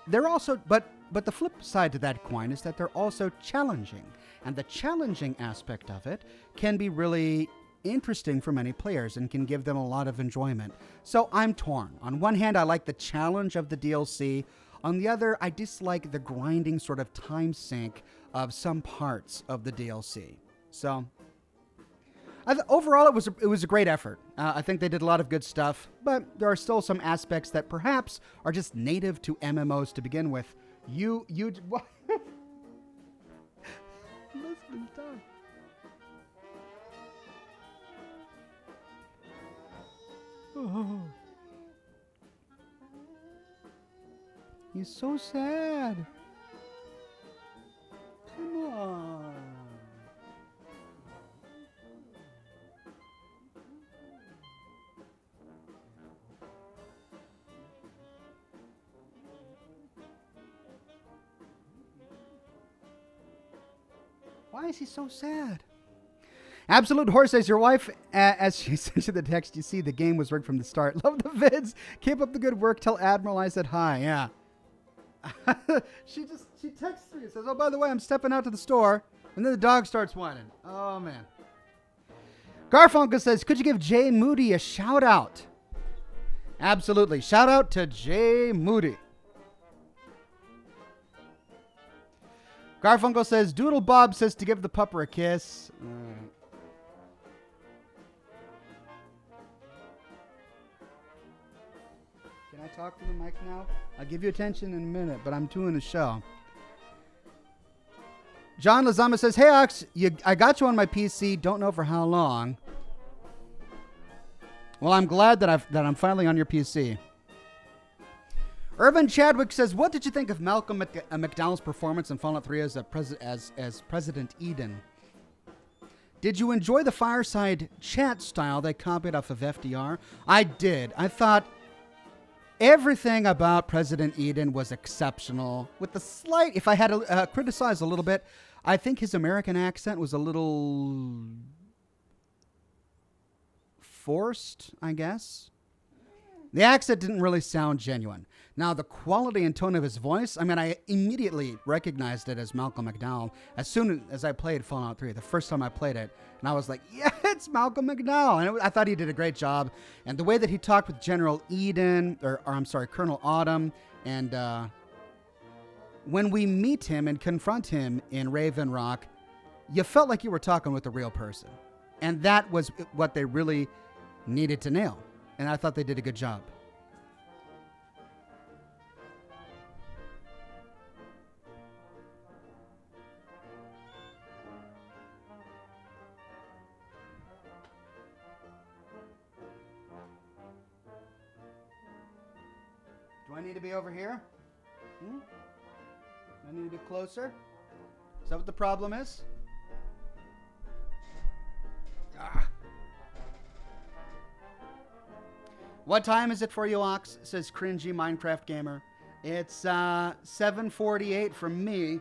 they're also, but the flip side to that coin is that they're also challenging. And the challenging aspect of it can be really interesting for many players and can give them a lot of enjoyment. So I'm torn. On one hand, I like the challenge of the DLC. On the other, I dislike the grinding sort of time sink of some parts of the DLC. So overall, it was a great effort. I think they did a lot of good stuff, but there are still some aspects that perhaps are just native to MMOs to begin with. What? Listen, Tom. Oh. He's so sad. Come on. Why is he so sad? Absolute Horse says, your wife, as she sent you the text, you see the game was rigged from the start. Love the vids. Keep up the good work. Tell Admiral I said hi. Yeah. She texts me and says, oh, by the way, I'm stepping out to the store. And then the dog starts whining. Oh, man. Garfunkel says, could you give Jay Moody a shout out? Absolutely. Shout out to Jay Moody. Garfunkel says, Doodle Bob says to give the pupper a kiss. Can I talk to the mic now? I'll give you attention in a minute, but I'm doing a show. John Lazama says, hey, Ox, I got you on my PC. Don't know for how long. Well, I'm glad that I'm finally on your PC. Irvin Chadwick says, what did you think of Malcolm McDowell's performance in Fallout 3 as President Eden? Did you enjoy the fireside chat style they copied off of FDR? I did. I thought everything about President Eden was exceptional. With the slight, if I had to criticize a little bit, I think his American accent was a little forced, I guess. The accent didn't really sound genuine. Now, the quality and tone of his voice, I mean, I immediately recognized it as Malcolm McDowell as soon as I played Fallout 3, the first time I played it. And I was like, yeah, it's Malcolm McDowell. And I thought he did a great job. And the way that he talked with General Eden, or I'm sorry, Colonel Autumn, and when we meet him and confront him in Raven Rock, you felt like you were talking with a real person. And that was what they really needed to nail. And I thought they did a good job. Do I need to be over here? I need to be closer? Is that what the problem is? Ah. What time is it for you, Ox? Says cringy Minecraft gamer. It's 7:48 from me.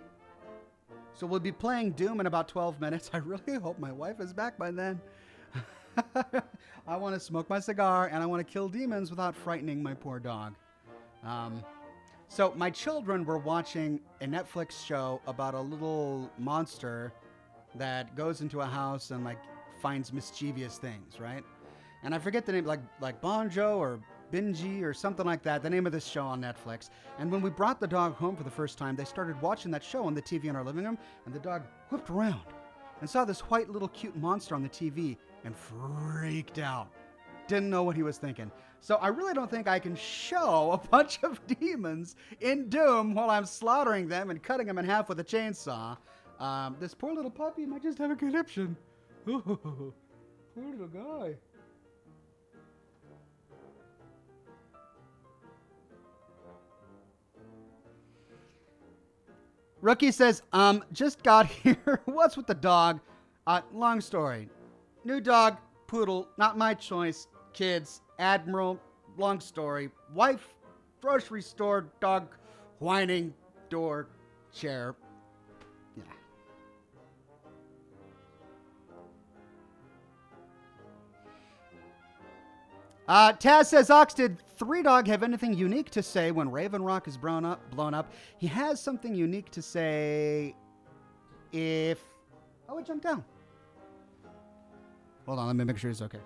So we'll be playing Doom in about 12 minutes. I really hope my wife is back by then. I want to smoke my cigar and I want to kill demons without frightening my poor dog. So my children were watching a Netflix show about a little monster that goes into a house and like finds mischievous things, right? And I forget the name, like Bonjo or Benji or something like that, the name of this show on Netflix. And when we brought the dog home for the first time, they started watching that show on the TV in our living room, and the dog whipped around and saw this white little cute monster on the TV and freaked out. Didn't know what he was thinking. So I really don't think I can show a bunch of demons in Doom while I'm slaughtering them and cutting them in half with a chainsaw. This poor little puppy might just have a conniption. Ooh, poor little guy. Rookie says, just got here. What's with the dog? Long story. New dog, poodle, not my choice. Kids, Admiral, long story. Wife, grocery store, dog, whining, door, chair. Yeah. Taz says, Ox, did Three Dog have anything unique to say when Raven Rock is blown up? He has something unique to say if... Oh, it jumped down. Hold on, let me make sure it's okay.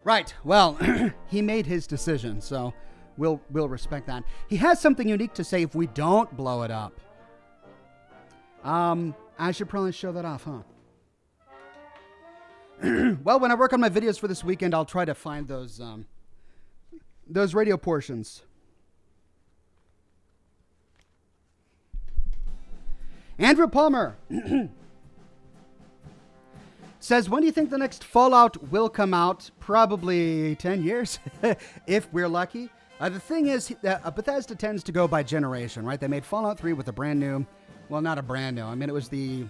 Right. Well, he made his decision, so we'll respect that. He has something unique to say if we don't blow it up. I should probably show that off, huh? Well, when I work on my videos for this weekend, I'll try to find those radio portions. Andrew Palmer Says, when do you think the next Fallout will come out? Probably 10 years, if we're lucky. The thing is, Bethesda tends to go by generation, right? They made Fallout 3 with a brand new, well, not a brand new. I mean, it was the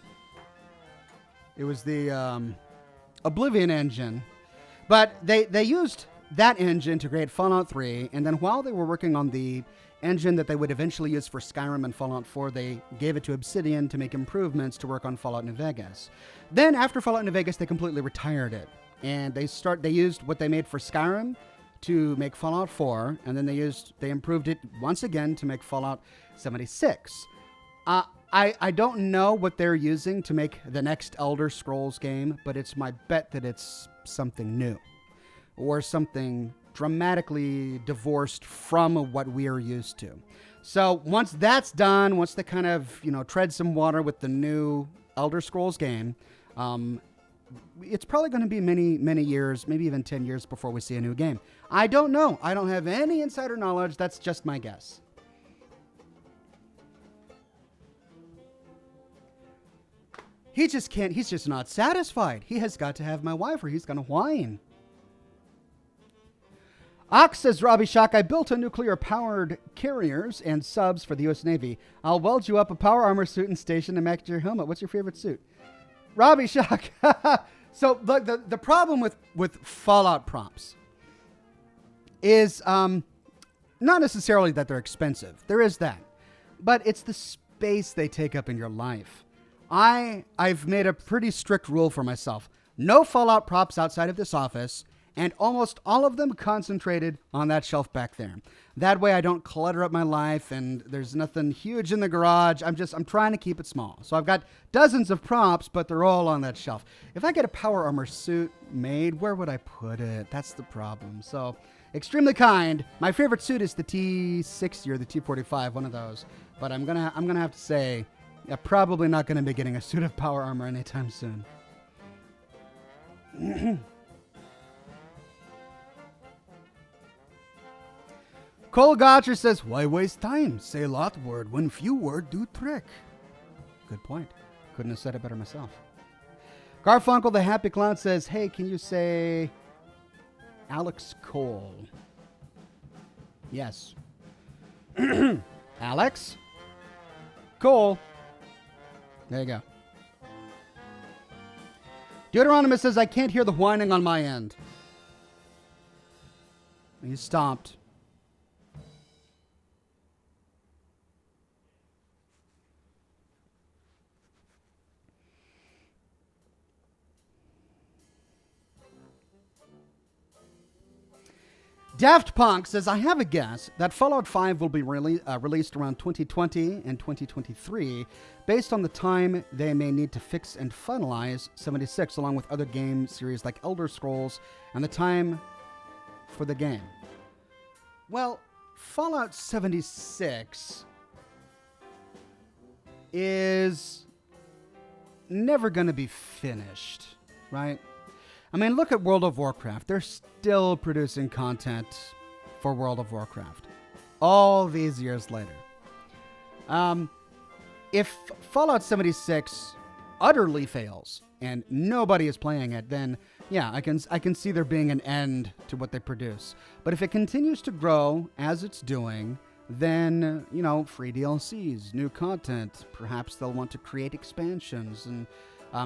Oblivion engine, but they used that engine to create Fallout 3, and then while they were working on the engine that they would eventually use for Skyrim and Fallout 4, they gave it to Obsidian to make improvements to work on Fallout New Vegas. Then after Fallout New Vegas, they completely retired it, and they used what they made for Skyrim to make Fallout 4, and then they improved it once again to make Fallout 76. I don't know what they're using to make the next Elder Scrolls game, but it's my bet that it's something new or something dramatically divorced from what we are used to. So once that's done, once they kind of, tread some water with the new Elder Scrolls game, it's probably going to be many, many years, maybe even 10 years before we see a new game. I don't know. I don't have any insider knowledge. That's just my guess. He just can't, he's just not satisfied. He has got to have my wife or he's going to whine. Ox says, Robbie Shock, I built a nuclear-powered carriers and subs for the U.S. Navy. I'll weld you up a power armor suit and station and match your helmet. What's your favorite suit? Robbie Shock. So the problem with Fallout props is not necessarily that they're expensive. There is that. But it's the space they take up in your life. I've made a pretty strict rule for myself. No Fallout props outside of this office, and almost all of them concentrated on that shelf back there. That way I don't clutter up my life and there's nothing huge in the garage. I'm trying to keep it small. So I've got dozens of props, but they're all on that shelf. If I get a power armor suit made, where would I put it? That's the problem. So extremely kind. My favorite suit is the T60 or the T45, one of those. But I'm gonna have to say, I'm probably not gonna be getting a suit of power armor anytime soon. Cole Gotcher says, why waste time? Say lot word when few word do trick. Good point. Couldn't have said it better myself. Garfunkel the Happy Clown says, hey, can you say Alex Cole? Yes. Alex Cole. There you go. Deuteronomus says, I can't hear the whining on my end. He stopped. Daft Punk says, I have a guess that Fallout 5 will be released around 2020 and 2023 based on the time they may need to fix and finalize 76 along with other game series like Elder Scrolls and the time for the game. Well, Fallout 76 is never going to be finished, right? I mean, look at World of Warcraft. They're still producing content for World of Warcraft all these years later. If Fallout 76 utterly fails and nobody is playing it, then yeah, I can see there being an end to what they produce. But if it continues to grow as it's doing, then, free DLCs, new content, perhaps they'll want to create expansions and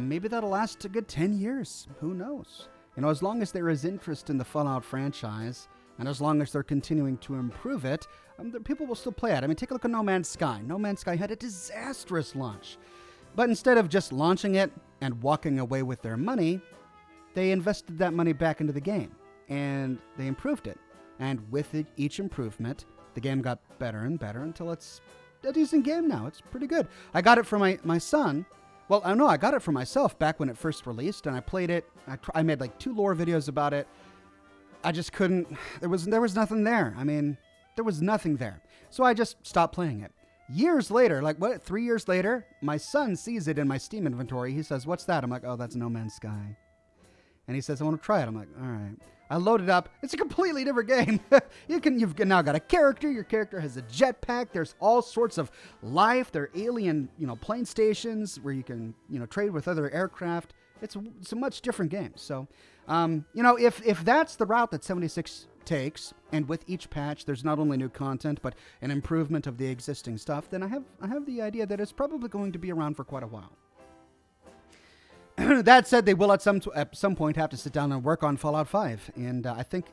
maybe that'll last a good 10 years. Who knows? As long as there is interest in the Fallout franchise, and as long as they're continuing to improve it, people will still play it. I mean, take a look at No Man's Sky. No Man's Sky had a disastrous launch. But instead of just launching it and walking away with their money, they invested that money back into the game, and they improved it. And with each improvement, the game got better and better until it's a decent game now. It's pretty good. I got it for my son. Well, I know I got it for myself back when it first released, and I played it. I made like 2 lore videos about it. I just couldn't. There was nothing there. I mean, there was nothing there. So I just stopped playing it. Years later, 3 years later, my son sees it in my Steam inventory. He says, "What's that?" I'm like, "Oh, that's No Man's Sky." And he says, "I want to try it." I'm like, "All right." I load it up. It's a completely different game. You've now got a character. Your character has a jetpack. There's all sorts of life. There are alien, plane stations where you can, trade with other aircraft. it's a much different game. So, if that's the route that 76 takes, and with each patch there's not only new content but an improvement of the existing stuff, then I have the idea that it's probably going to be around for quite a while. That said, they will at some point have to sit down and work on Fallout 5, and I think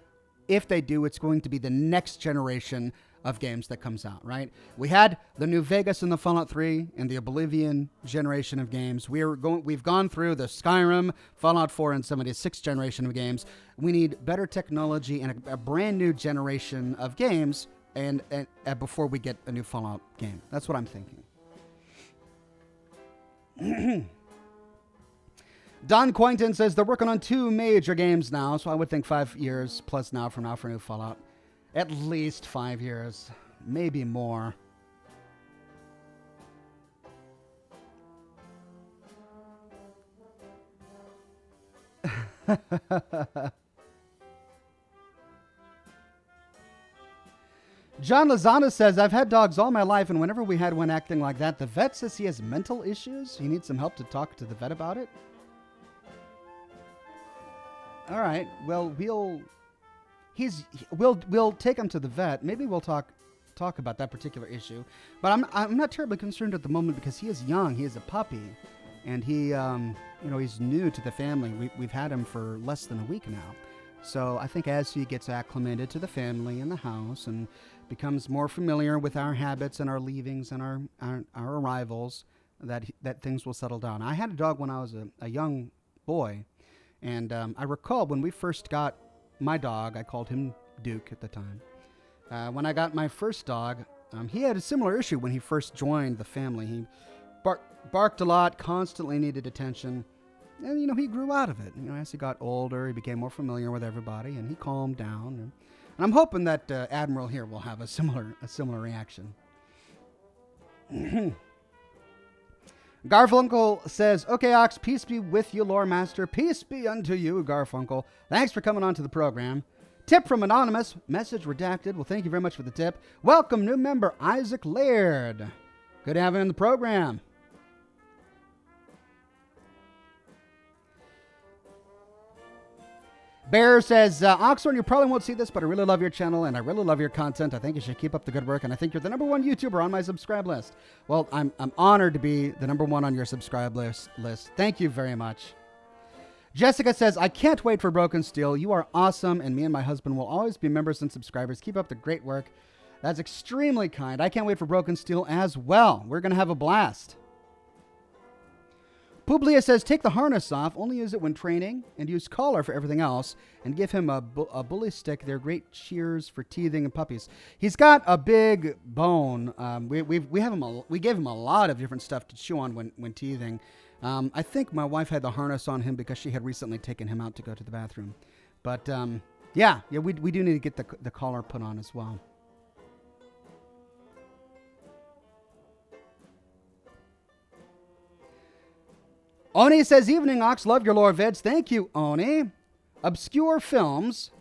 if they do, it's going to be the next generation of games that comes out, right? We had the New Vegas in the Fallout 3 and the Oblivion generation of games. We've gone through the Skyrim, Fallout 4, and 76 generation of games. We need better technology and a brand new generation of games and before we get a new Fallout game. That's what I'm thinking. Don Quainton says they're working on 2 major games now, so I would think 5 years plus now from now for a new Fallout. At least 5 years, maybe more. John Lozana says, I've had dogs all my life, and whenever we had one acting like that, the vet says he has mental issues. He needs some help to talk to the vet about it. All right, well, we'll take him to the vet. Maybe we'll talk about that particular issue. But I'm not terribly concerned at the moment because he is young. He is a puppy, and he he's new to the family. We've had him for less than a week now. So I think as he gets acclimated to the family and the house and becomes more familiar with our habits and our leavings and our arrivals, that things will settle down. I had a dog when I was a young boy, and I recall when we first got my dog, I called him Duke at the time. When I got my first dog, he had a similar issue when he first joined the family. He barked a lot, constantly needed attention, and he grew out of it. As he got older, he became more familiar with everybody, and he calmed down. And I'm hoping that Admiral here will have a similar reaction. Garfunkel says, okay, Ox, peace be with you, Lore Master. Peace be unto you, Garfunkel. Thanks for coming on to the program. Tip from Anonymous. Message redacted. Well, thank you very much for the tip. Welcome, new member, Isaac Laird. Good to have you on the program. Bear says, Oxhorn, you probably won't see this, but I really love your channel, and I really love your content. I think you should keep up the good work, and I think you're the #1 YouTuber on my subscribe list. Well, I'm honored to be the #1 on your subscribe list. Thank you very much. Jessica says, I can't wait for Broken Steel. You are awesome, and me and my husband will always be members and subscribers. Keep up the great work. That's extremely kind. I can't wait for Broken Steel as well. We're going to have a blast. Publius says, take the harness off, only use it when training, and use collar for everything else, and give him a bully stick. They're great cheers for teething and puppies. He's got a big bone. We gave him a lot of different stuff to chew on when teething. I think my wife had the harness on him because she had recently taken him out to go to the bathroom. But we do need to get the collar put on as well. Oni says, evening, Ox. Love your lore vids. Thank you, Oni. Obscure Films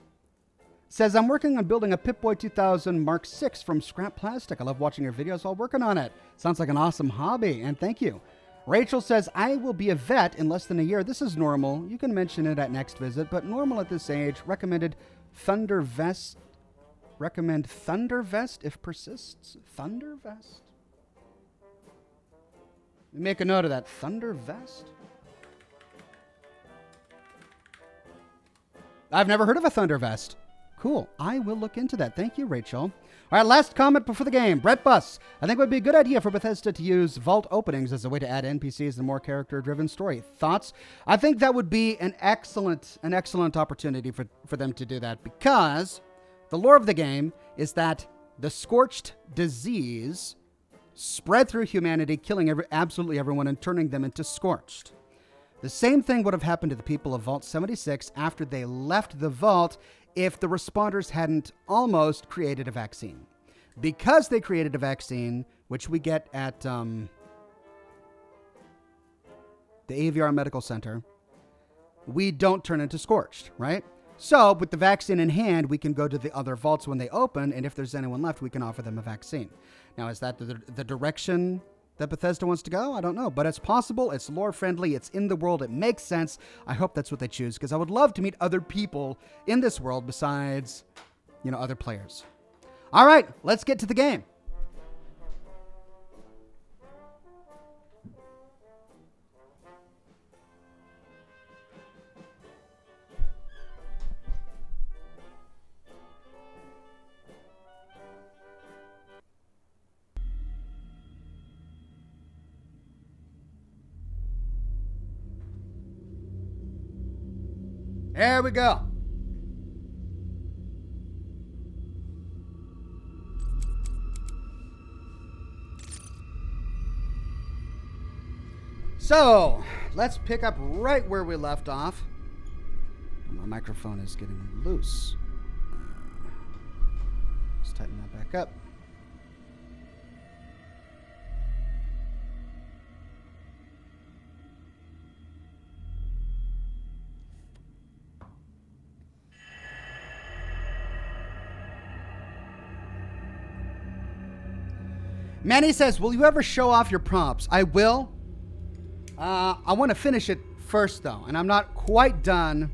says, I'm working on building a Pip-Boy 2000 Mark VI from scrap plastic. I love watching your videos while working on it. Sounds like an awesome hobby, and thank you. Rachel says, I will be a vet in less than a year. This is normal. You can mention it at next visit, but normal at this age. Recommend Thunder Vest if persists. Thunder Vest? Make a note of that. Thunder Vest? I've never heard of a Thunder Vest. Cool. I will look into that. Thank you, Rachel. All right, last comment before the game. Brett Buss. I think it would be a good idea for Bethesda to use vault openings as a way to add NPCs and more character-driven story. Thoughts? I think that would be an excellent opportunity for them to do that, because the lore of the game is that the scorched disease spread through humanity, killing absolutely everyone and turning them into scorched. The same thing would have happened to the people of Vault 76 after they left the vault if the responders hadn't almost created a vaccine. Because they created a vaccine, which we get at the AVR Medical Center, we don't turn into scorched, right? So with the vaccine in hand, we can go to the other vaults when they open, and if there's anyone left, we can offer them a vaccine. Now, is that the direction that Bethesda wants to go? I don't know, but it's possible. It's lore friendly. It's in the world. It makes sense. I hope that's what they choose, because I would love to meet other people in this world besides, other players. All right, let's get to the game. There we go. So, let's pick up right where we left off. My microphone is getting loose. Let's tighten that back up. Manny says, will you ever show off your prompts? I will. I want to finish it first, though, and I'm not quite done.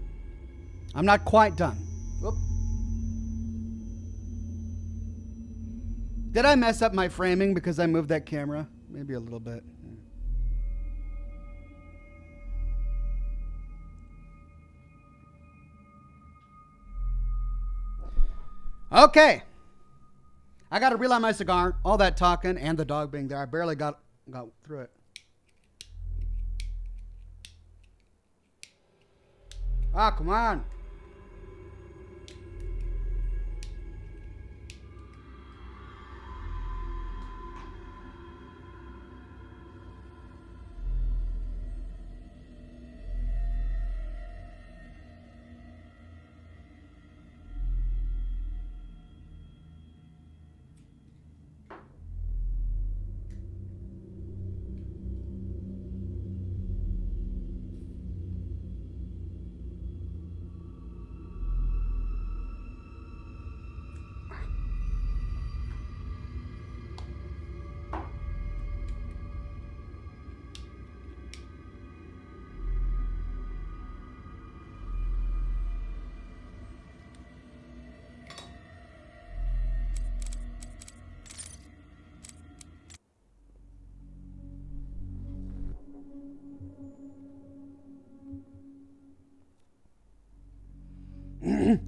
Whoop. Did I mess up my framing because I moved that camera? Maybe a little bit. Okay. I got to relight my cigar. All that talking and the dog being there. I barely got through it. Ah, come on.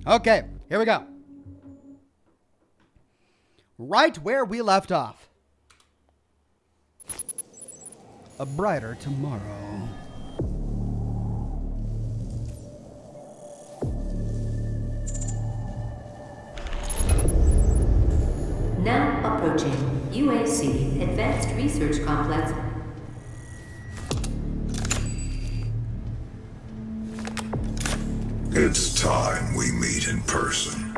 Okay, here we go. Right where we left off. A brighter tomorrow. Now approaching UAC Advanced Research Complex. It's time we meet in person.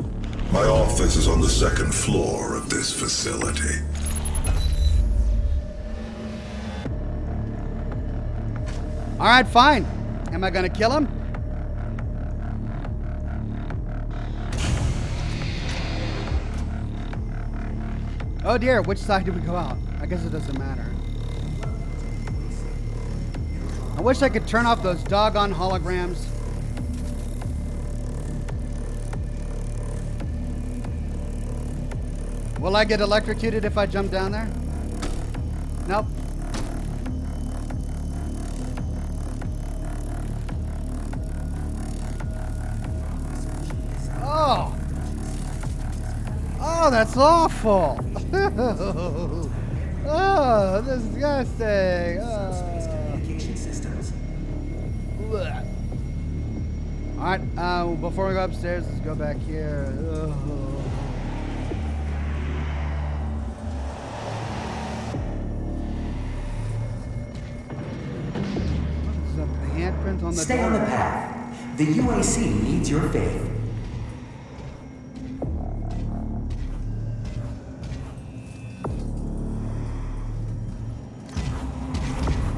My office is on the second floor of this facility. All right, fine. Am I going to kill him? Oh dear, which side do we go out? I guess it doesn't matter. I wish I could turn off those doggone holograms. Will I get electrocuted if I jump down there? Nope. Oh. Oh, that's awful. Oh, disgusting. Communication systems. All right, before we go upstairs, let's go back here. The handprint on the Stay door. on the path. The UAC needs your faith.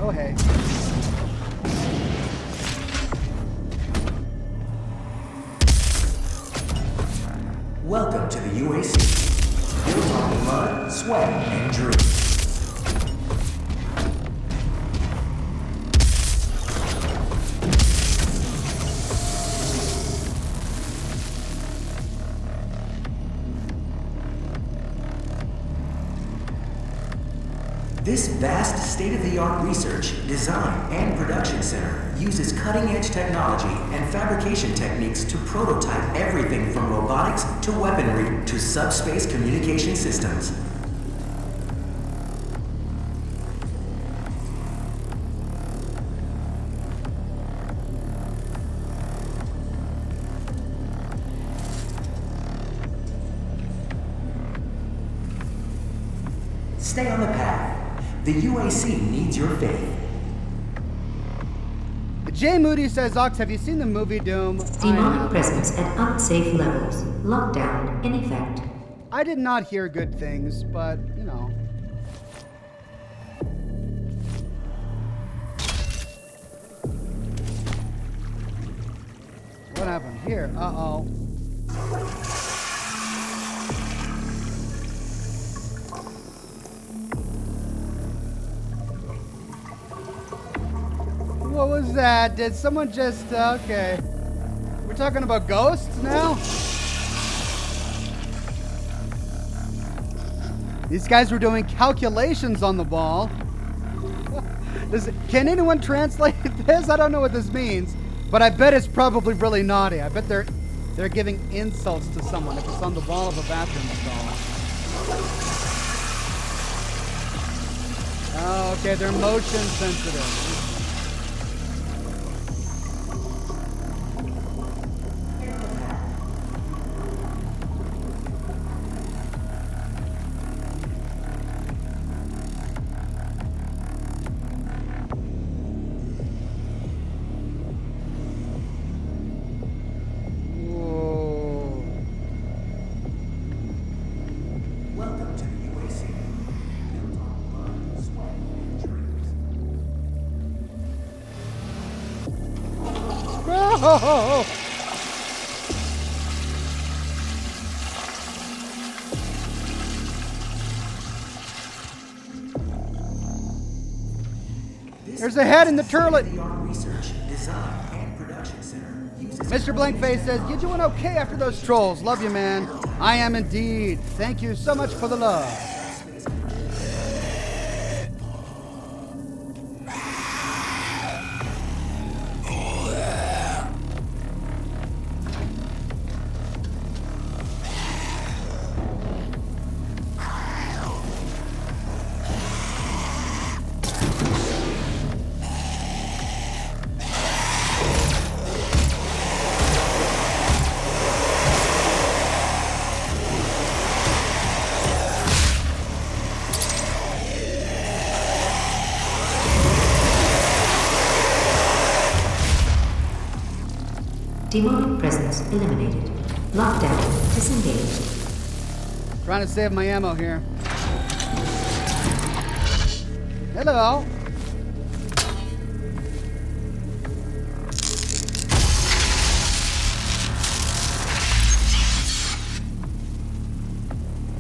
Oh, hey. Welcome to the UAC. Built on blood, sweat, and dreams. This vast state-of-the-art research, design, and production center uses cutting-edge technology and fabrication techniques to prototype everything from robotics to weaponry to subspace communication systems. Stay on the path. The UAC needs your faith. Jay Moody says, Ox, have you seen the movie Doom? Demonic presence at unsafe levels. Lockdown in effect. I did not hear good things, but, you know. What happened here? Uh-oh. What was that? Did someone just... okay. We're talking about ghosts now? These guys were doing calculations on the ball. Can anyone translate this? I don't know what this means, but I bet it's probably really naughty. I bet they're giving insults to someone if it's on the wall of a bathroom stall. Oh, okay, they're motion sensitive. Oh! There's a head in the turlet. Mr. Blankface says, "You doing okay after those trolls? Love you, man. I am indeed. Thank you so much for the love." Demonic presence eliminated. Lockdown disengaged. Trying to save my ammo here. Hello.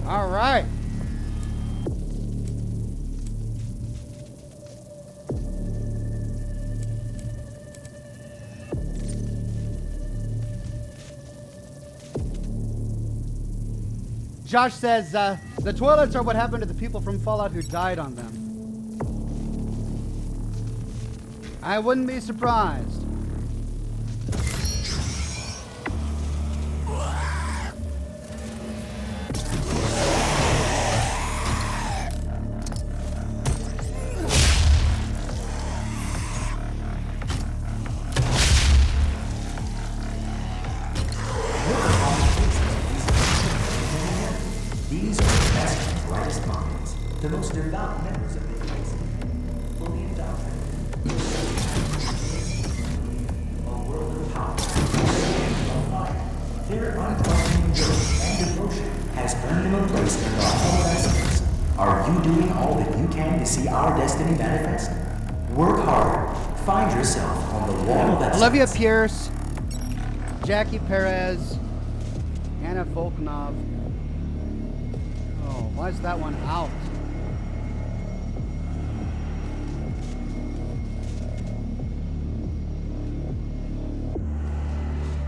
All right. Josh says, the toilets are what happened to the people from Fallout who died on them. I wouldn't be surprised. The most devout members of the UAC, fully endowed. A world of power, of fire. Their unquestioning will and devotion has earned them a place in our horizons. Are you doing all that you can to see our destiny manifest? Work harder. Find yourself on the wall that Olivia Pierce, Jackie Perez, Anna Volknov. Oh, why is that one out?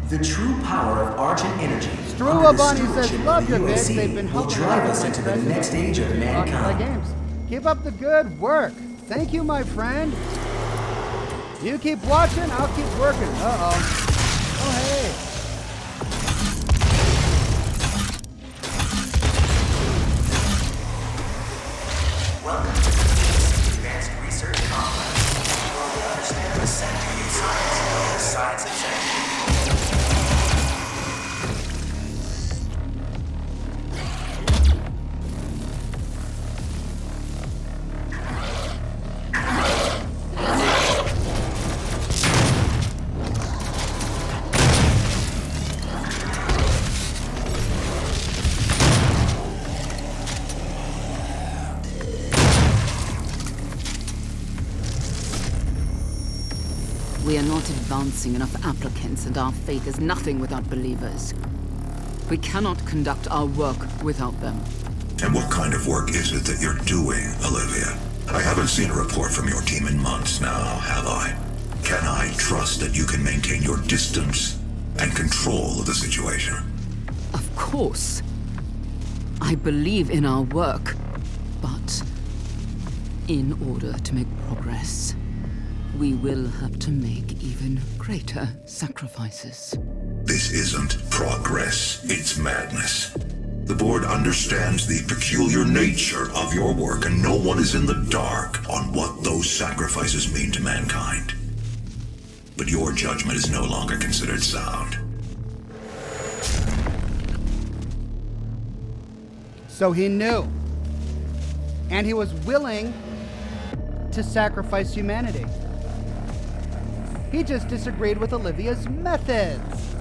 The true power of Argent energy Strua Bunny says, "Love your bits. They've been will helping drive out us with into my the next age of Play mankind. games. Keep up the good work. Thank you, my friend. You keep watching, I'll keep working. Uh-oh. Oh, hey. Welcome to the Advanced Research Complex, where we understand the scientific science known as science of science. We are not advancing enough applicants, and our faith is nothing without believers. We cannot conduct our work without them. And what kind of work is it that you're doing, Olivia? I haven't seen a report from your team in months now, have I? Can I trust that you can maintain your distance and control of the situation? Of course. I believe in our work, but in order to make progress, we will have to make even greater sacrifices. This isn't progress, it's madness. The board understands the peculiar nature of your work, and no one is in the dark on what those sacrifices mean to mankind. But your judgment is no longer considered sound. So he knew. And he was willing to sacrifice humanity. He just disagreed with Olivia's methods.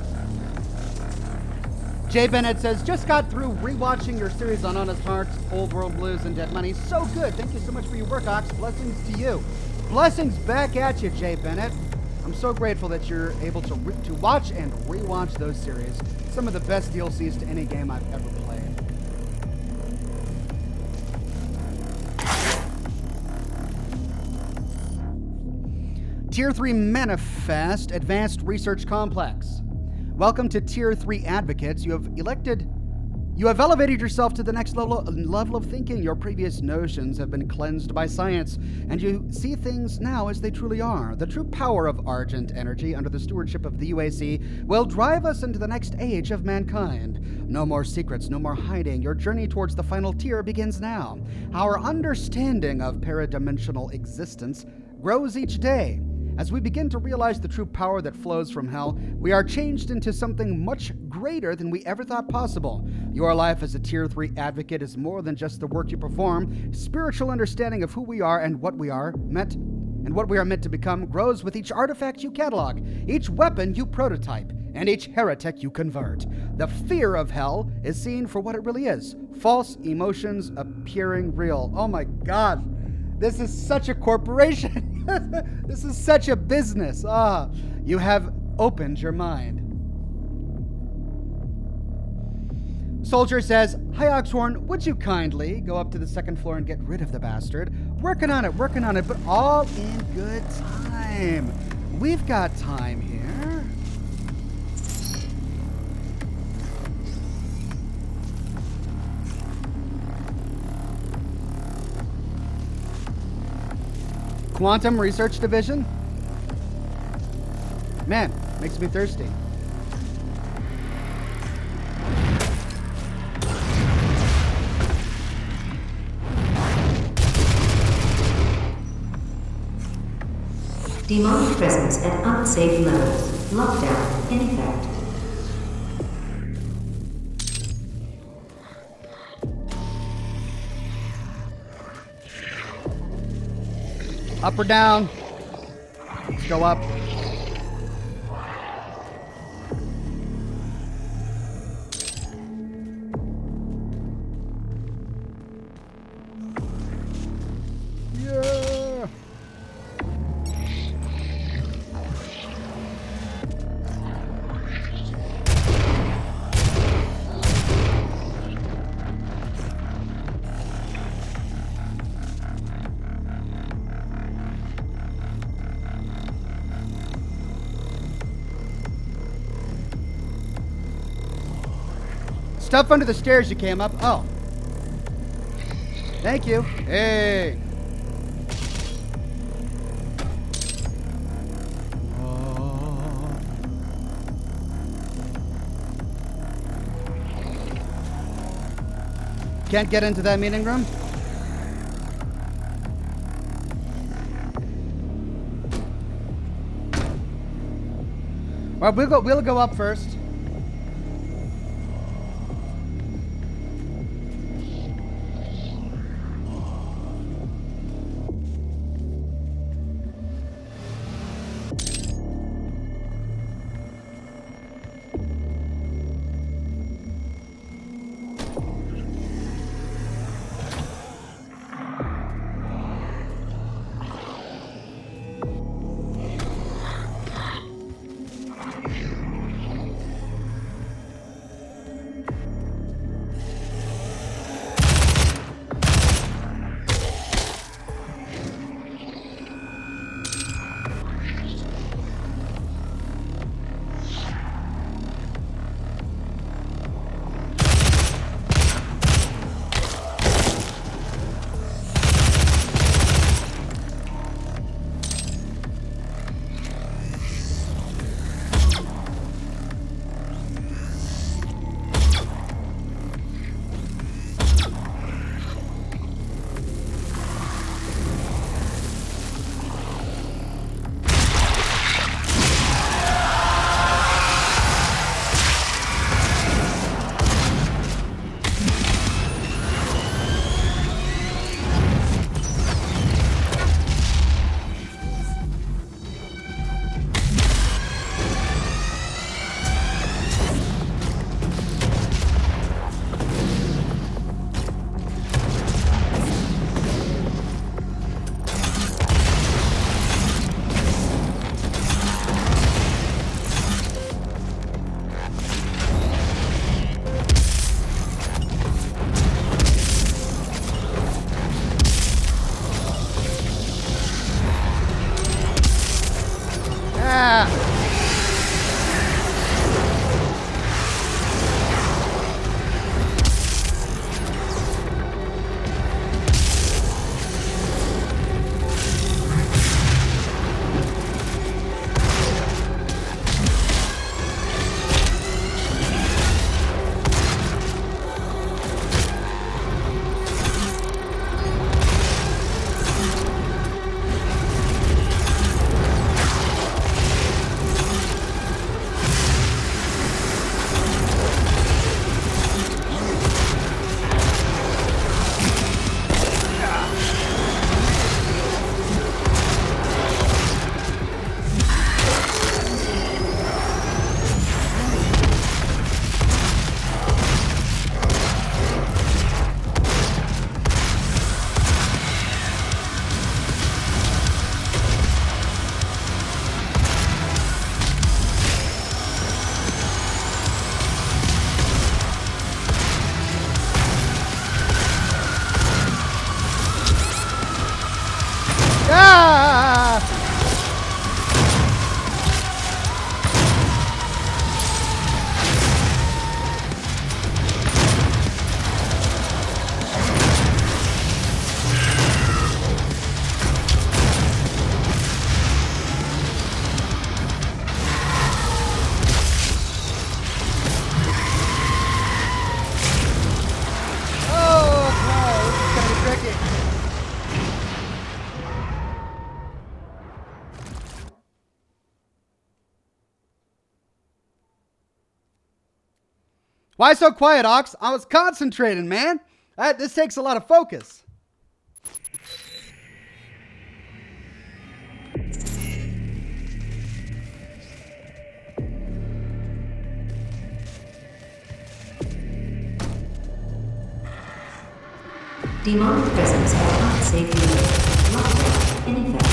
Jay Bennett says, just got through rewatching your series on Honest Hearts, Old World Blues, and Dead Money. So good. Thank you so much for your work, Ox. Blessings to you. Blessings back at you, Jay Bennett. I'm so grateful that you're able to watch and rewatch those series. Some of the best DLCs to any game I've ever played. Tier 3 Manifest Advanced Research Complex. Welcome to Tier 3 Advocates. You have elevated yourself to the next level of thinking. Your previous notions have been cleansed by science, and you see things now as they truly are. The true power of Argent energy under the stewardship of the UAC will drive us into the next age of mankind. No more secrets, no more hiding. Your journey towards the final tier begins now. Our understanding of paradimensional existence grows each day. As we begin to realize the true power that flows from hell, we are changed into something much greater than we ever thought possible. Your life as a Tier 3 advocate is more than just the work you perform. Spiritual understanding of who we are and what we are meant to become grows with each artifact you catalog, each weapon you prototype, and each heretic you convert. The fear of hell is seen for what it really is: false emotions appearing real. Oh my God, this is such a corporation. This is such a business. You have opened your mind. Soldier says, hi Oxhorn, would you kindly go up to the second floor and get rid of the bastard? Working on it, but all in good time. We've got time here. Quantum Research Division? Man, makes me thirsty. Demonic presence at unsafe levels. Lockdown in effect. Up or down? Let's go up. Yeah. Stuff under the stairs you came up. Oh. Thank you. Hey. Can't get into that meeting room? All right, we'll go up first. Why so quiet, Ox? I was concentrating, man. This takes a lot of focus. Demonic presence at unsafe limits. Lockdown in effect.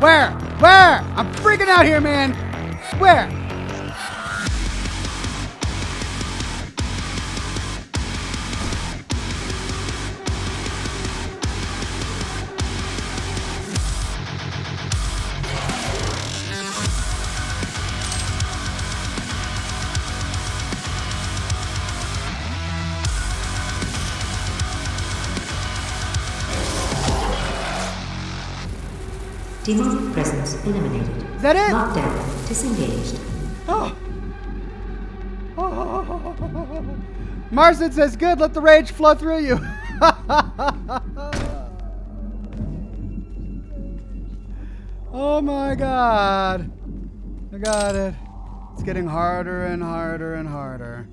Where? Where? I'm freaking out here, man. Where? Demonic presence eliminated. Is that it? Lockdown disengaged. Oh. Marston says, good, let the rage flow through you. Oh my god. I got it. It's getting harder and harder and harder.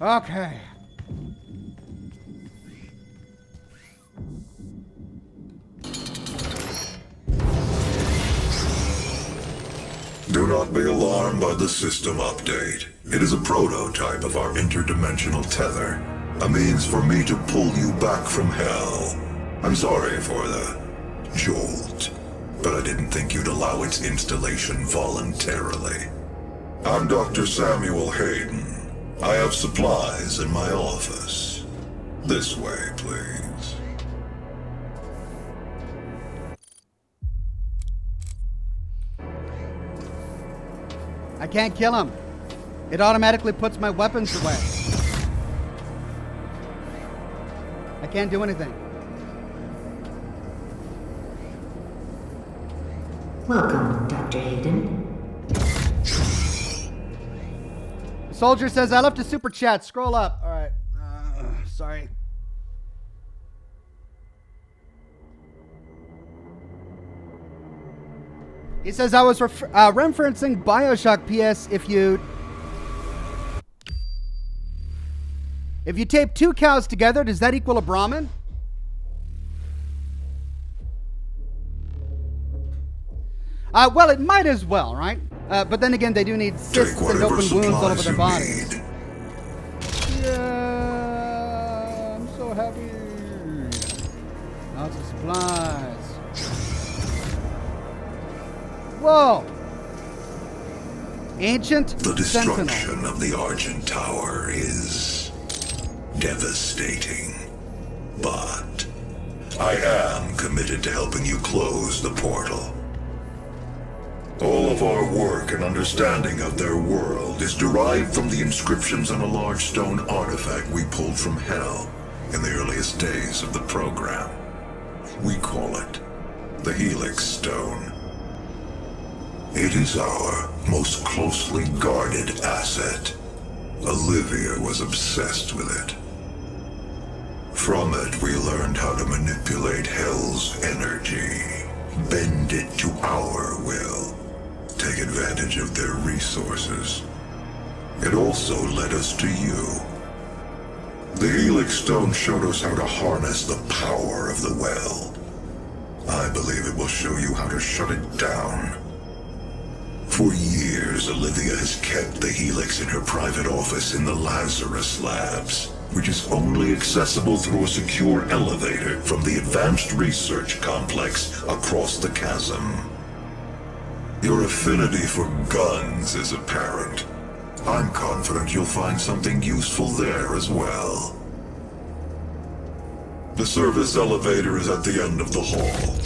Okay. Do not be alarmed by the system update. It is a prototype of our interdimensional tether. A means for me to pull you back from hell. I'm sorry for the jolt, but I didn't think you'd allow its installation voluntarily. I'm Dr. Samuel Hayden. I have supplies in my office. This way, please. I can't kill him. It automatically puts my weapons away. I can't do anything. Welcome, Dr. Hayden. Soldier says, I left a super chat. Scroll up. All right. Sorry. He says, I was referencing Bioshock PS. If you tape two cows together, does that equal a Brahmin? Well, it might as well, right? But then again, they do need cysts and open wounds all over their bodies. Yeah, I'm so happy. Lots of supplies. Whoa! Ancient The Sentinel. destruction of the Argent Tower is devastating. But I am committed to helping you close the portal. All of our work and understanding of their world is derived from the inscriptions on a large stone artifact we pulled from Hell in the earliest days of the program. We call it the Helix Stone. It is our most closely guarded asset. Olivia was obsessed with it. From it, we learned how to manipulate Hell's energy, bend it to our will, take advantage of their resources. It also led us to you. The Helix Stone showed us how to harness the power of the well. I believe it will show you how to shut it down. For years, Olivia has kept the Helix in her private office in the Lazarus Labs, which is only accessible through a secure elevator from the Advanced Research Complex across the chasm. Your affinity for guns is apparent. I'm confident you'll find something useful there as well. The service elevator is at the end of the hall.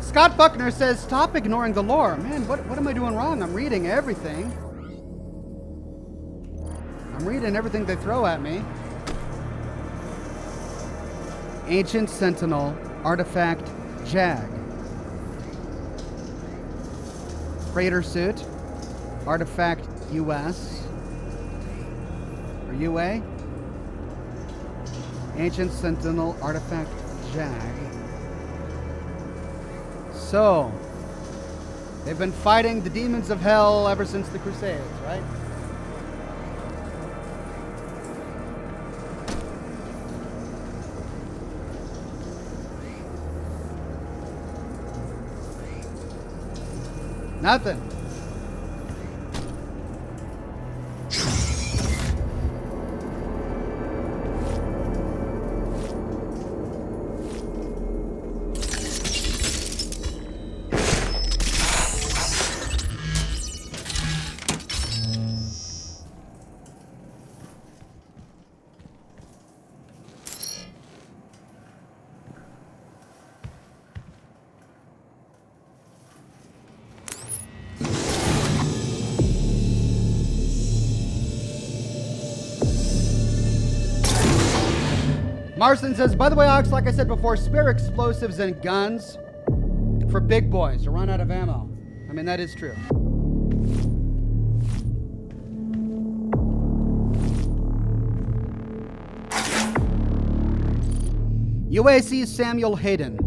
Scott Buckner says, stop ignoring the lore. Man, what am I doing wrong? I'm reading everything. I'm reading everything they throw at me. Ancient Sentinel, Artifact, Jag. Freighter Suit, Artifact, US. Or UA. Ancient Sentinel, Artifact, Jag. So, they've been fighting the demons of hell ever since the Crusades, right? Nothing. Marston says, by the way, Ox, like I said before, spare explosives and guns for big boys to run out of ammo. I mean, that is true. UAC Samuel Hayden.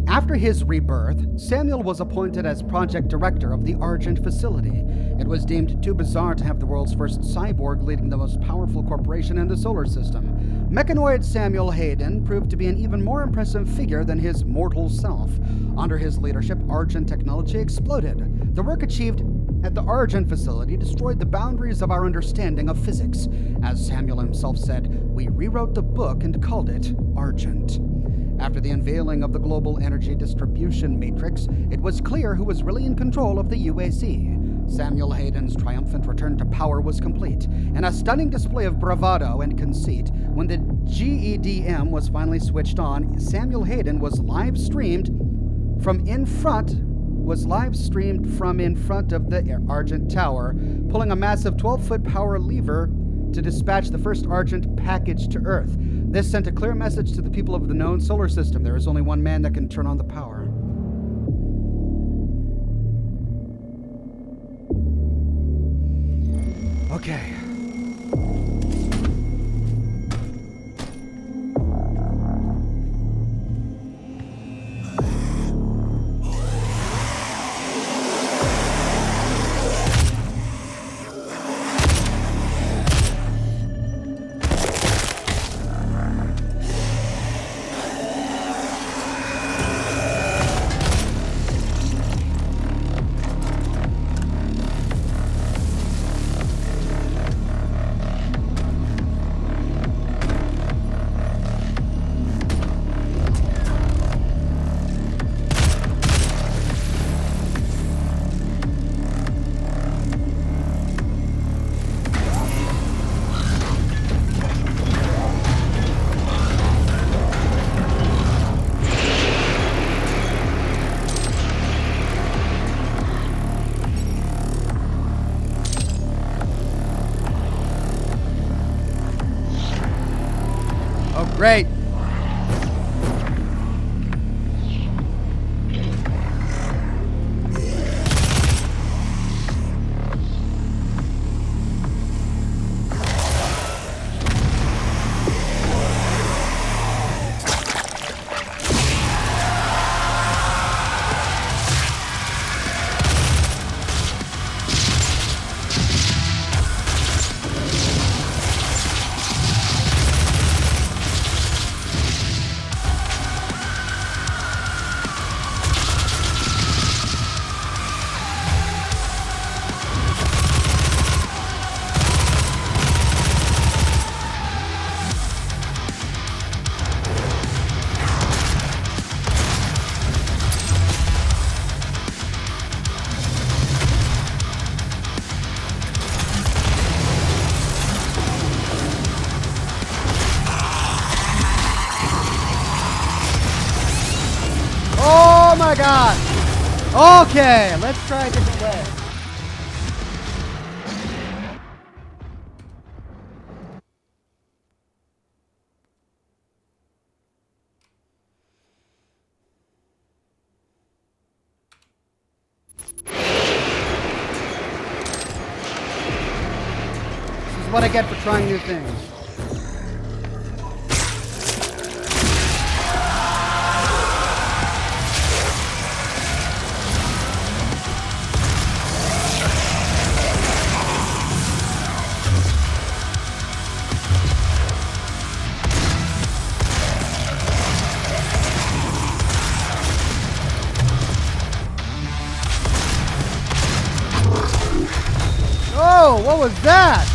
After his rebirth, Samuel was appointed as project director of the Argent facility. It was deemed too bizarre to have the world's first cyborg leading the most powerful corporation in the solar system. Mechanoid Samuel Hayden proved to be an even more impressive figure than his mortal self. Under his leadership, Argent technology exploded. The work achieved at the Argent facility destroyed the boundaries of our understanding of physics. As Samuel himself said, we rewrote the book and called it Argent. After the unveiling of the global energy distribution matrix, it was clear who was really in control of the UAC. Samuel Hayden's triumphant return to power was complete. In a stunning display of bravado and conceit, when the GEDM was finally switched on, Samuel Hayden was live streamed from in front of the Argent Tower, pulling a massive 12-foot power lever to dispatch the first Argent package to Earth. This sent a clear message to the people of the known solar system. There is only one man that can turn on the power. Okay. Great. Oh my god! Okay, let's try a different way. This is what I get for trying new things. Whoa, what was that?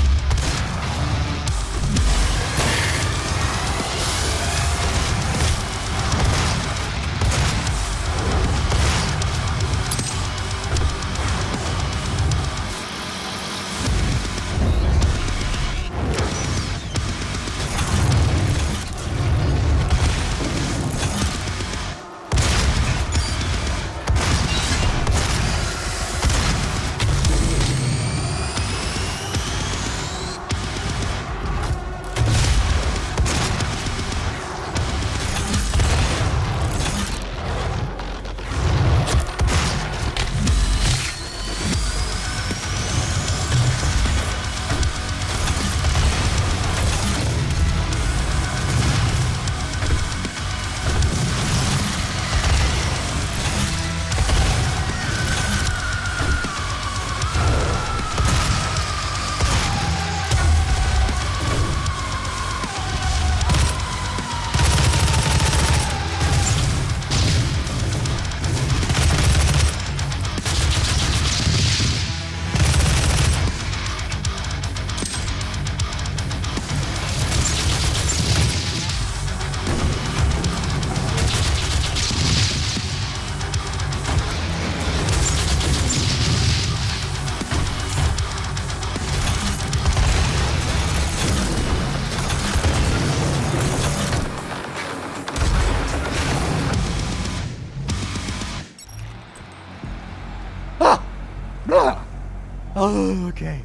Oh, okay.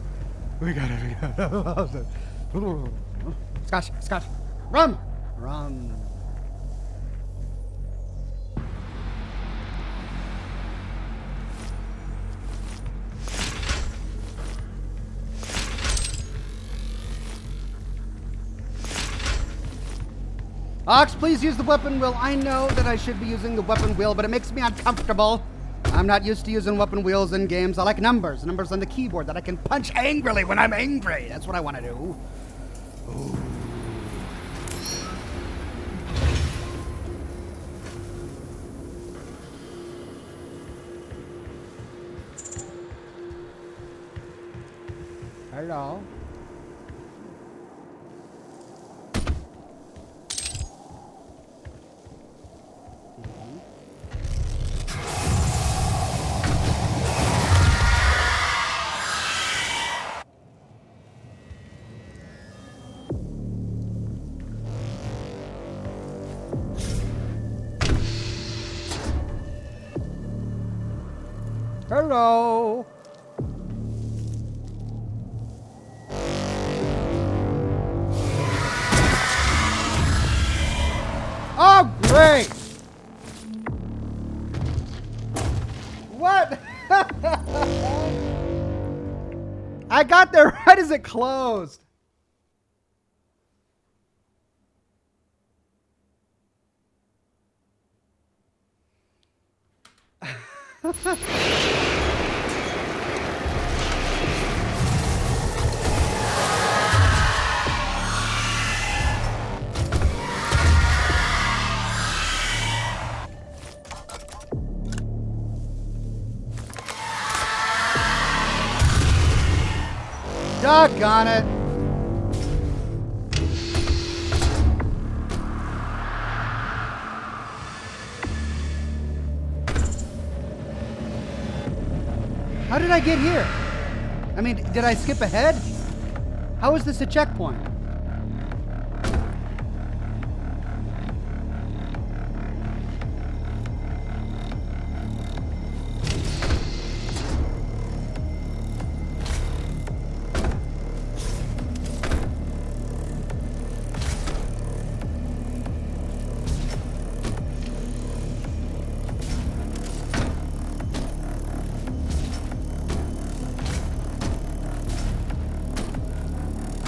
We got it. Scotch, Scotch. Rum! Rum. Ox, please use the weapon wheel. I know that I should be using the weapon wheel, but it makes me uncomfortable. I'm not used to using weapon wheels in games. I like numbers on the keyboard that I can punch angrily when I'm angry. That's what I want to do. Ooh. Hello. Hello. Oh, great. What? I got there right as it closed. Doggone it. How did I get here? I mean, did I skip ahead? How is this a checkpoint?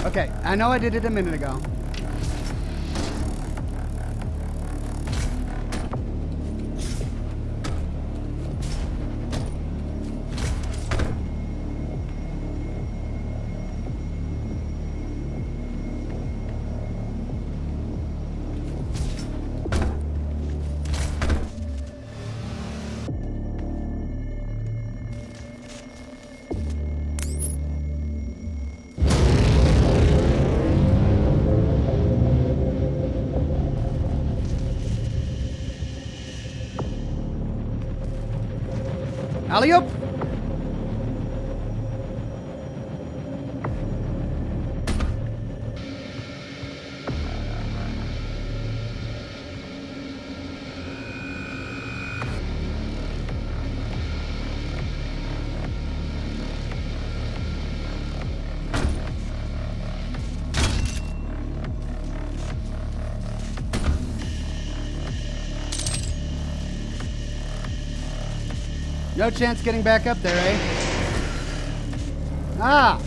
Okay, I know I did it a minute ago. Alley-oop! No chance getting back up there, eh? Ah!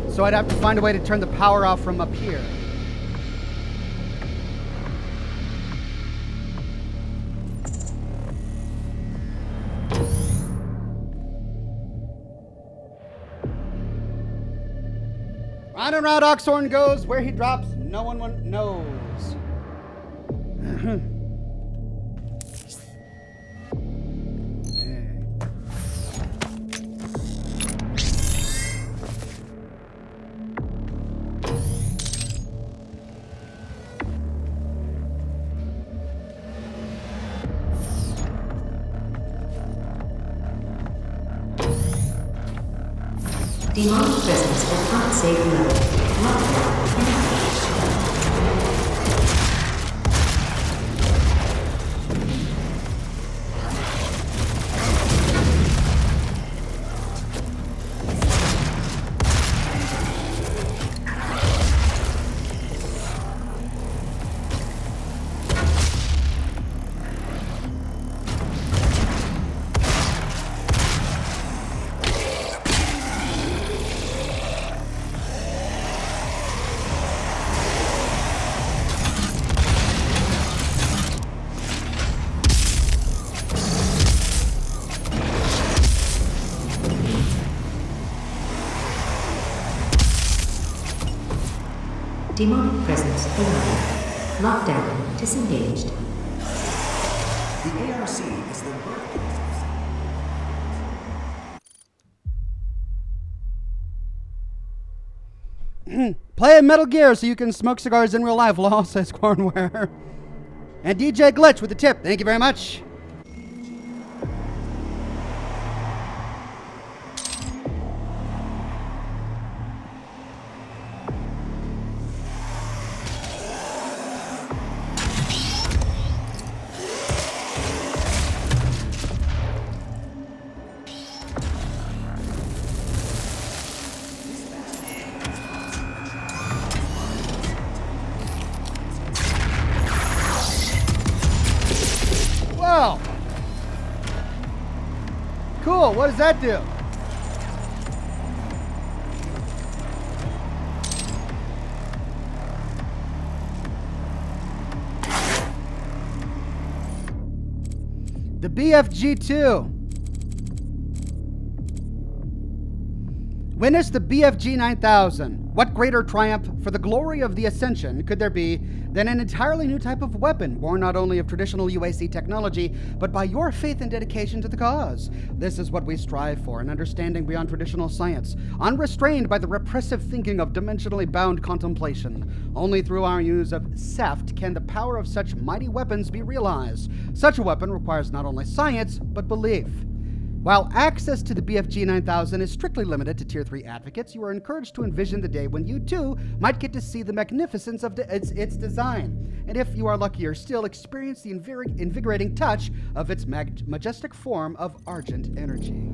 So I'd have to find a way to turn the power off from up here. Round and round Oxhorn goes. Where he drops, no one knows. Demonic presence at unsafe level. Lockdown in effect. Demonic presence alive. Lockdown disengaged. The ARC is the birthplace. Play Metal Gear so you can smoke cigars in real life, lol, says Cornware. And DJ Glitch with the tip. Thank you very much. Wow. Cool. What does that do? The BFG-2. Witness the BFG 9000. What greater triumph for the glory of the Ascension could there be than an entirely new type of weapon, born not only of traditional UAC technology, but by your faith and dedication to the cause? This is what we strive for, an understanding beyond traditional science, unrestrained by the repressive thinking of dimensionally bound contemplation. Only through our use of SEFT can the power of such mighty weapons be realized. Such a weapon requires not only science, but belief. While access to the BFG 9000 is strictly limited to Tier 3 advocates, you are encouraged to envision the day when you too might get to see the magnificence of its design. And if you are luckier still, experience the invigorating touch of its majestic form of argent energy.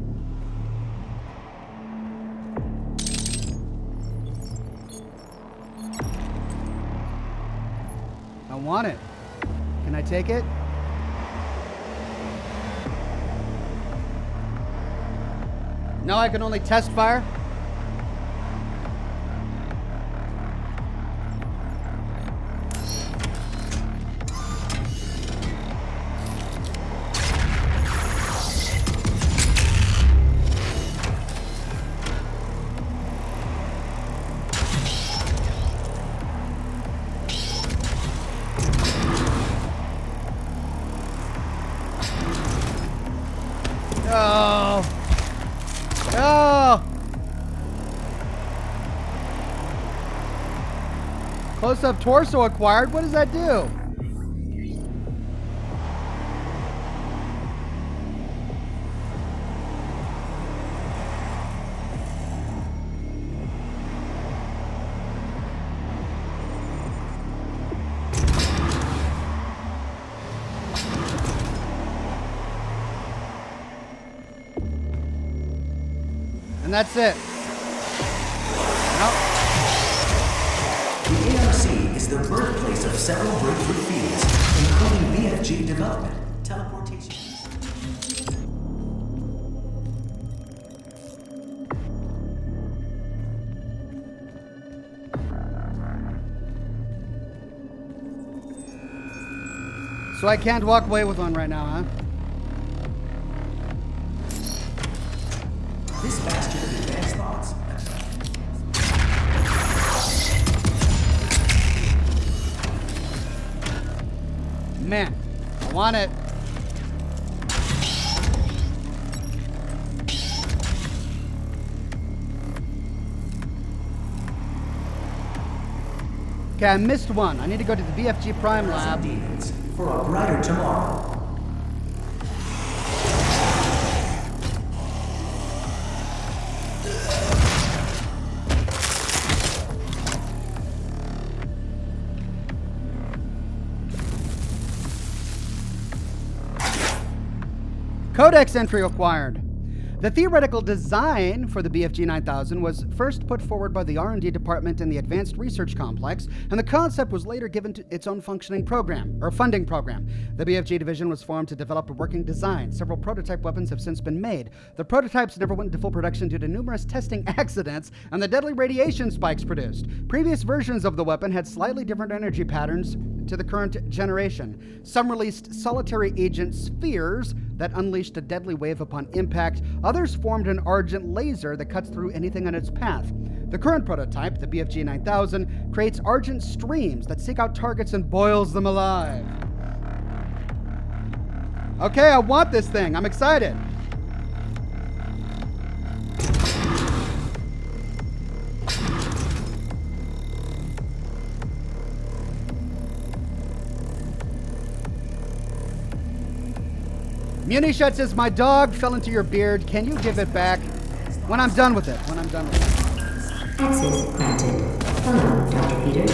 I want it. Can I take it? No, I can only test fire. Oh. Oh. Close-up torso acquired. What does that do? And that's it. Nope. The ARC is the birthplace of several breakthrough fields, including BFG development, teleportation. So I can't walk away with one right now, huh? This bastard of advanced thoughts. Man, I want it. Okay, I missed one. I need to go to the BFG Prime Lab. Demons for a brighter tomorrow. Codex entry acquired. The theoretical design for the BFG 9000 was first put forward by the R&D department in the Advanced Research Complex, and the concept was later given to its own functioning program, or funding program. The BFG division was formed to develop a working design. Several prototype weapons have since been made. The prototypes never went into full production due to numerous testing accidents and the deadly radiation spikes produced. Previous versions of the weapon had slightly different energy patterns to the current generation. Some released solitary agent spheres that unleashed a deadly wave upon impact. Others formed an argent laser that cuts through anything on its path. The current prototype, the BFG 9000, creates argent streams that seek out targets and boils them alive. Okay, I want this thing. I'm excited. Munishat says, my dog fell into your beard. Can you give it back? When I'm done with it. When I'm done with it. Access granted. Hello, Dr. Peters.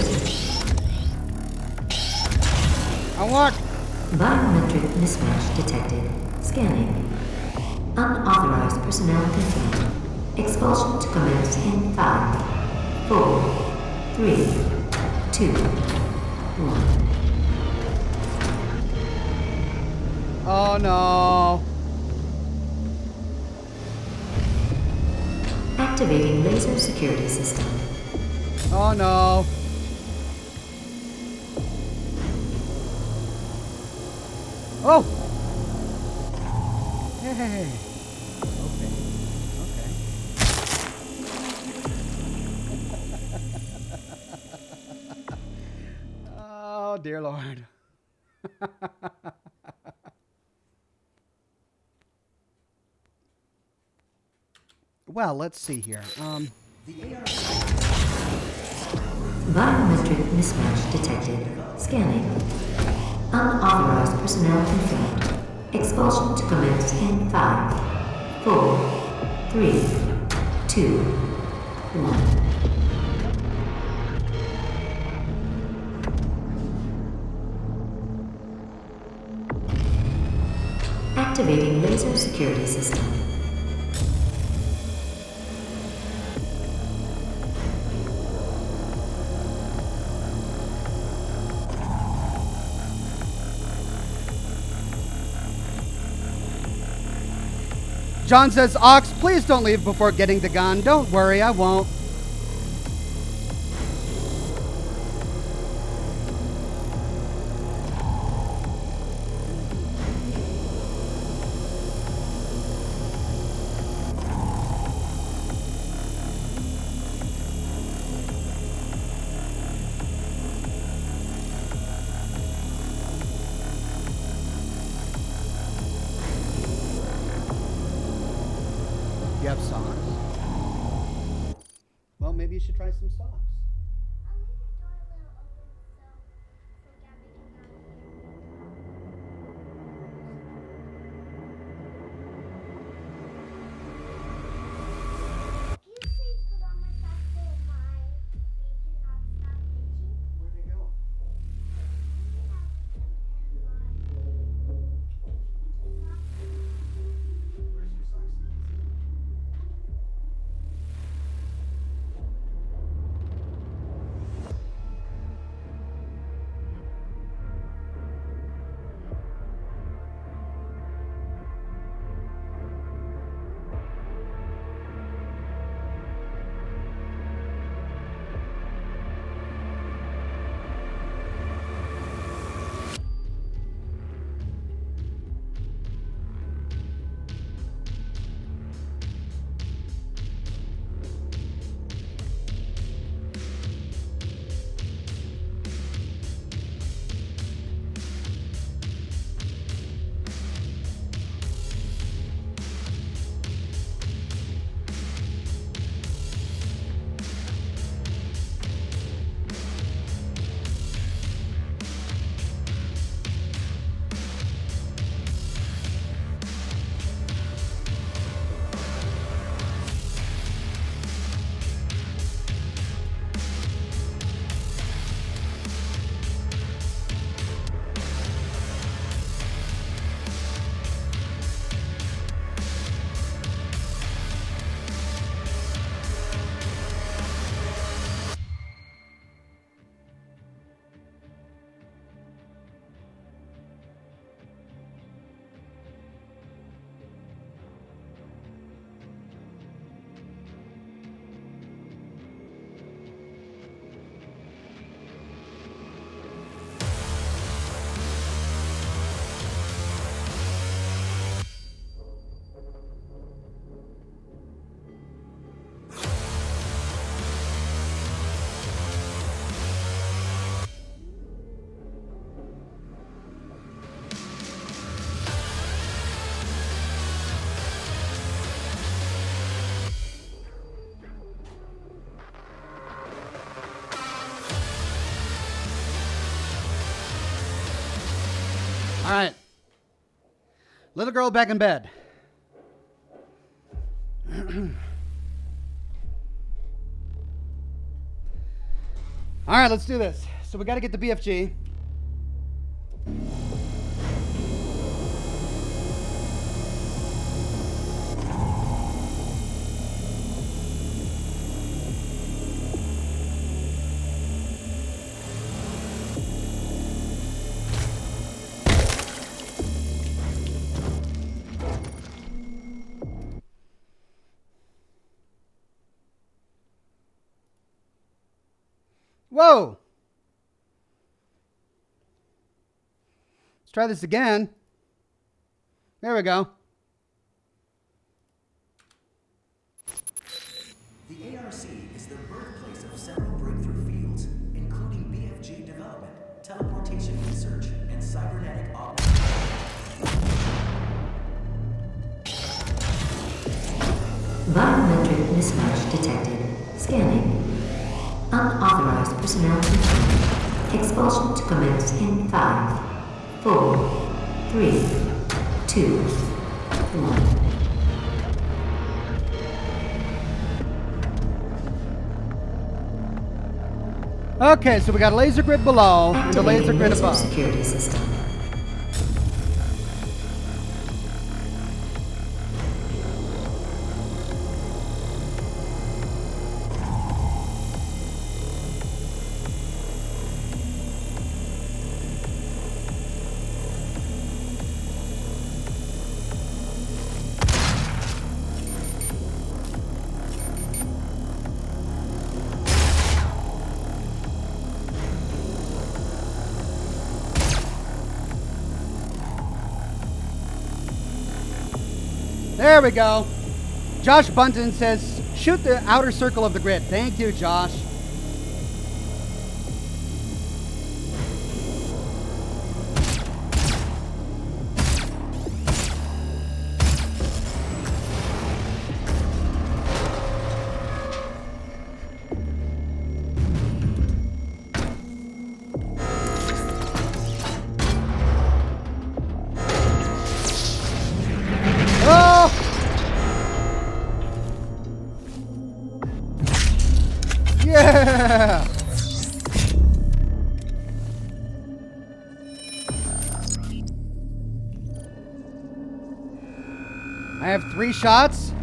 I want... Biometric mismatch detected. Scanning. Unauthorized personnel confirmed. Expulsion to commence in 5, 4, 3, 2, 1. Oh no. Activating laser security system. Oh no. Oh! Hey. Okay. Oh, dear Lord. Well, let's see here. Biometric mismatch detected. Scanning. Unauthorized personnel confirmed. Expulsion to commence in 5, 4, 3, 2, 1. Activating laser security system. John says, Ox, please don't leave before getting the gun. Don't worry, I won't. You have socks? Well, maybe you should try some socks. Where'd they go? Where's your socks? All right. Little girl back in bed. All right, let's do this. So we got to get the BFG. Whoa! Let's try this again. There we go. The ARC is the birthplace of several breakthrough fields, including BFG development, teleportation research, and cybernetic Biometric mismatch detected. Scanning. Unauthorized personnel confirmed. Expulsion to commence in 5, 4, 3, 2, 1. Okay, so we got a laser grid below and a laser grid above. Security system. There we go. Josh Bunton says, shoot the outer circle of the grid. Thank you, Josh. Yeah! I have 3 shots.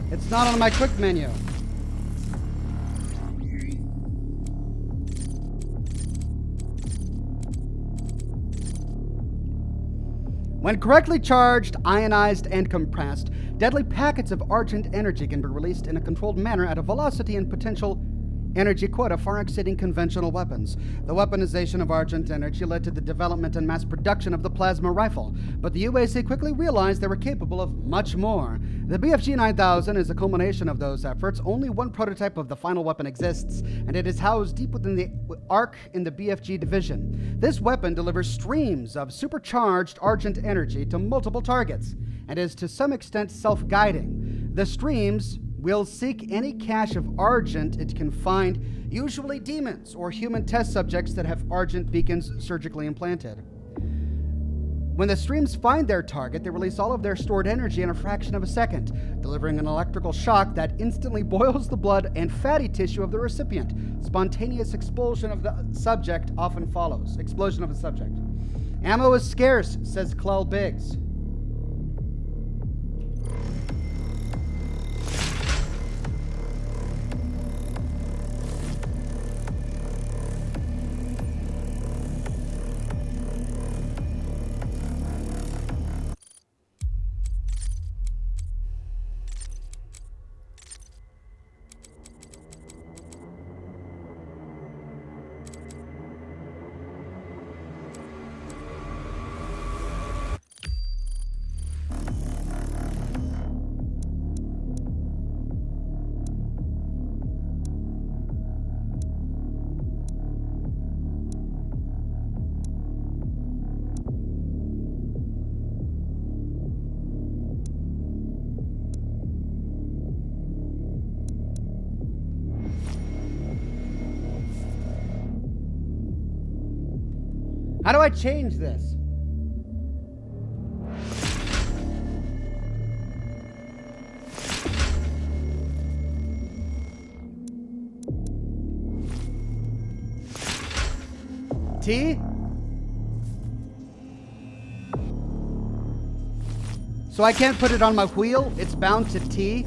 It's not on my quick menu. When correctly charged, ionized, and compressed, deadly packets of Argent energy can be released in a controlled manner at a velocity and potential energy quota far exceeding conventional weapons. The weaponization of Argent energy led to the development and mass production of the plasma rifle, but the UAC quickly realized they were capable of much more. The BFG 9000 is a culmination of those efforts. Only one prototype of the final weapon exists, and it is housed deep within the ARC in the BFG division. This weapon delivers streams of supercharged Argent energy to multiple targets, and is to some extent self-guiding. The streams will seek any cache of Argent it can find, usually demons or human test subjects that have Argent beacons surgically implanted. When the streams find their target, they release all of their stored energy in a fraction of a second, delivering an electrical shock that instantly boils the blood and fatty tissue of the recipient. Spontaneous expulsion of the subject often follows. Explosion of the subject. Ammo is scarce, says Clell Biggs. How do I change this? T? So I can't put it on my wheel? It's bound to T?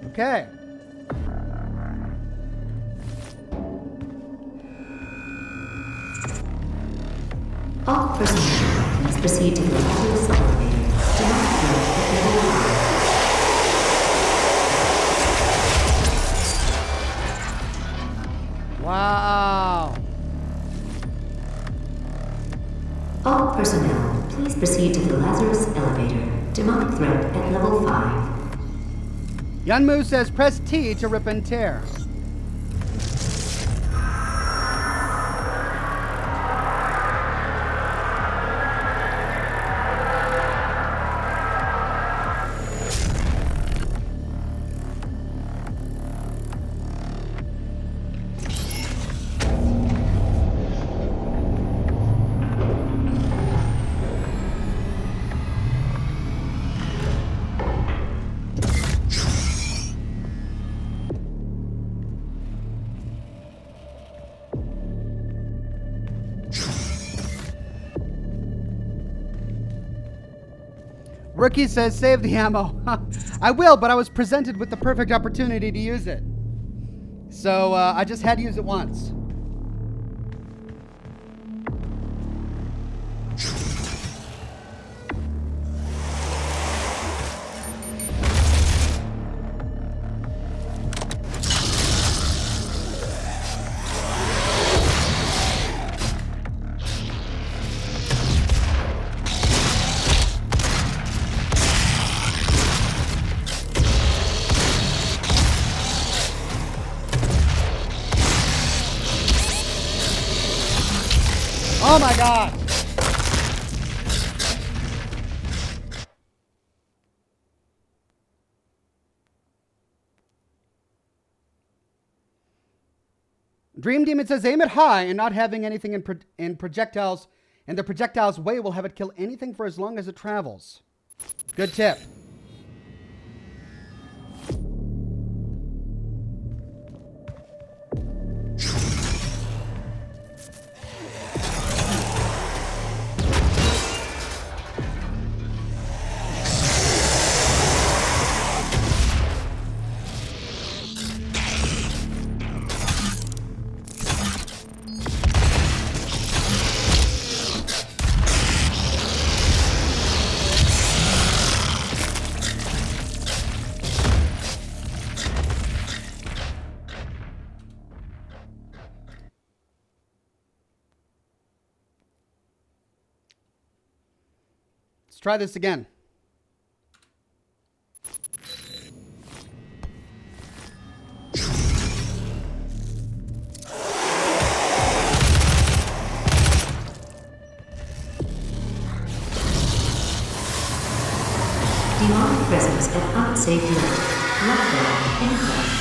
Okay. All personnel, please proceed to the Lazarus elevator. Do not float at level 5. Wow. All personnel, please proceed to the Lazarus elevator. Demonic threat at level 5. Yunmu says press T to rip and tear. Rookie says, save the ammo. I will, but I was presented with the perfect opportunity to use it. So I just had to use it once. Oh my god! Dream Demon says aim it high, and not having anything in projectiles and the projectile's way will have it kill anything for as long as it travels. Good tip. Let's try this again. Demonic presence at unsafe level. Lockdown in place.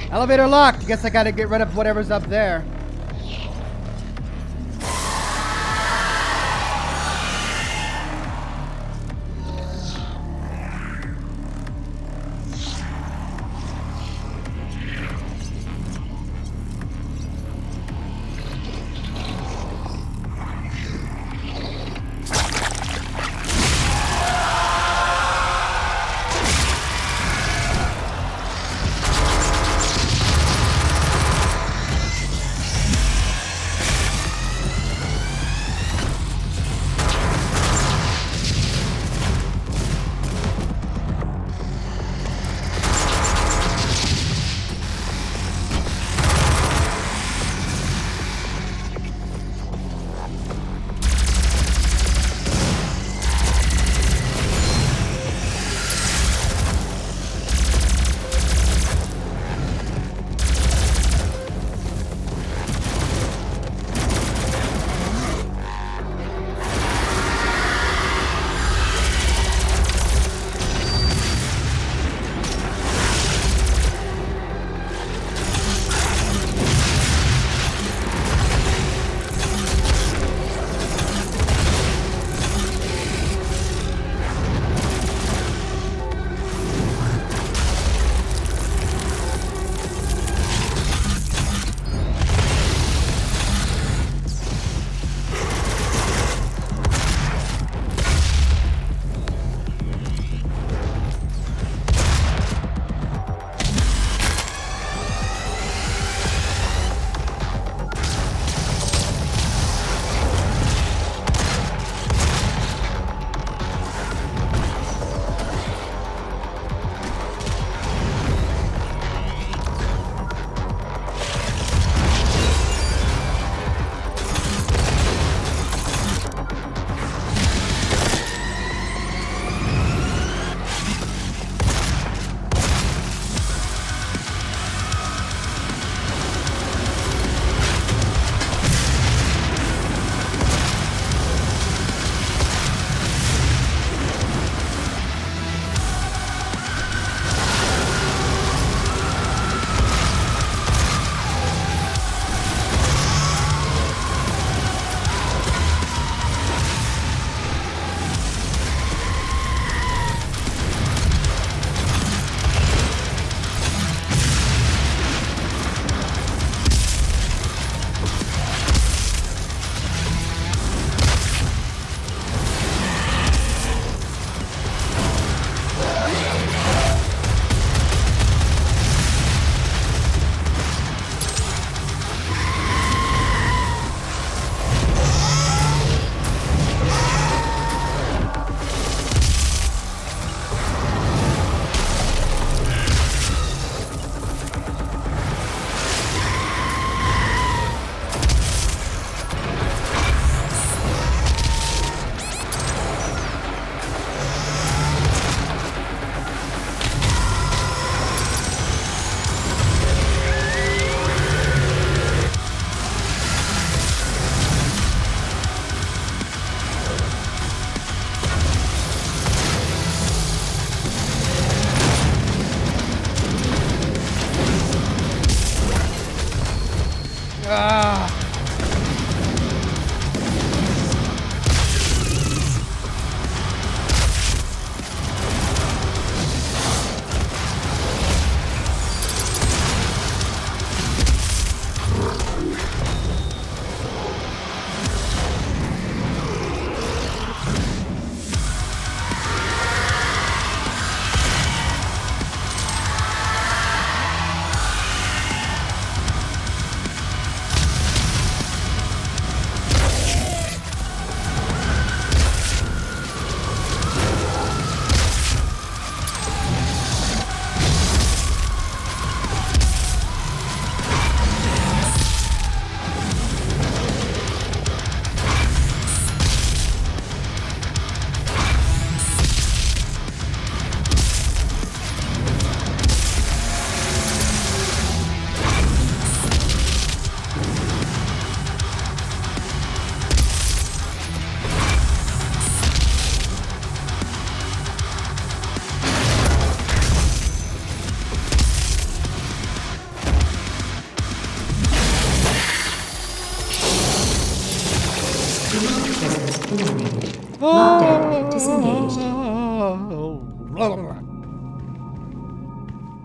Elevator locked. Guess I gotta get rid of whatever's up there.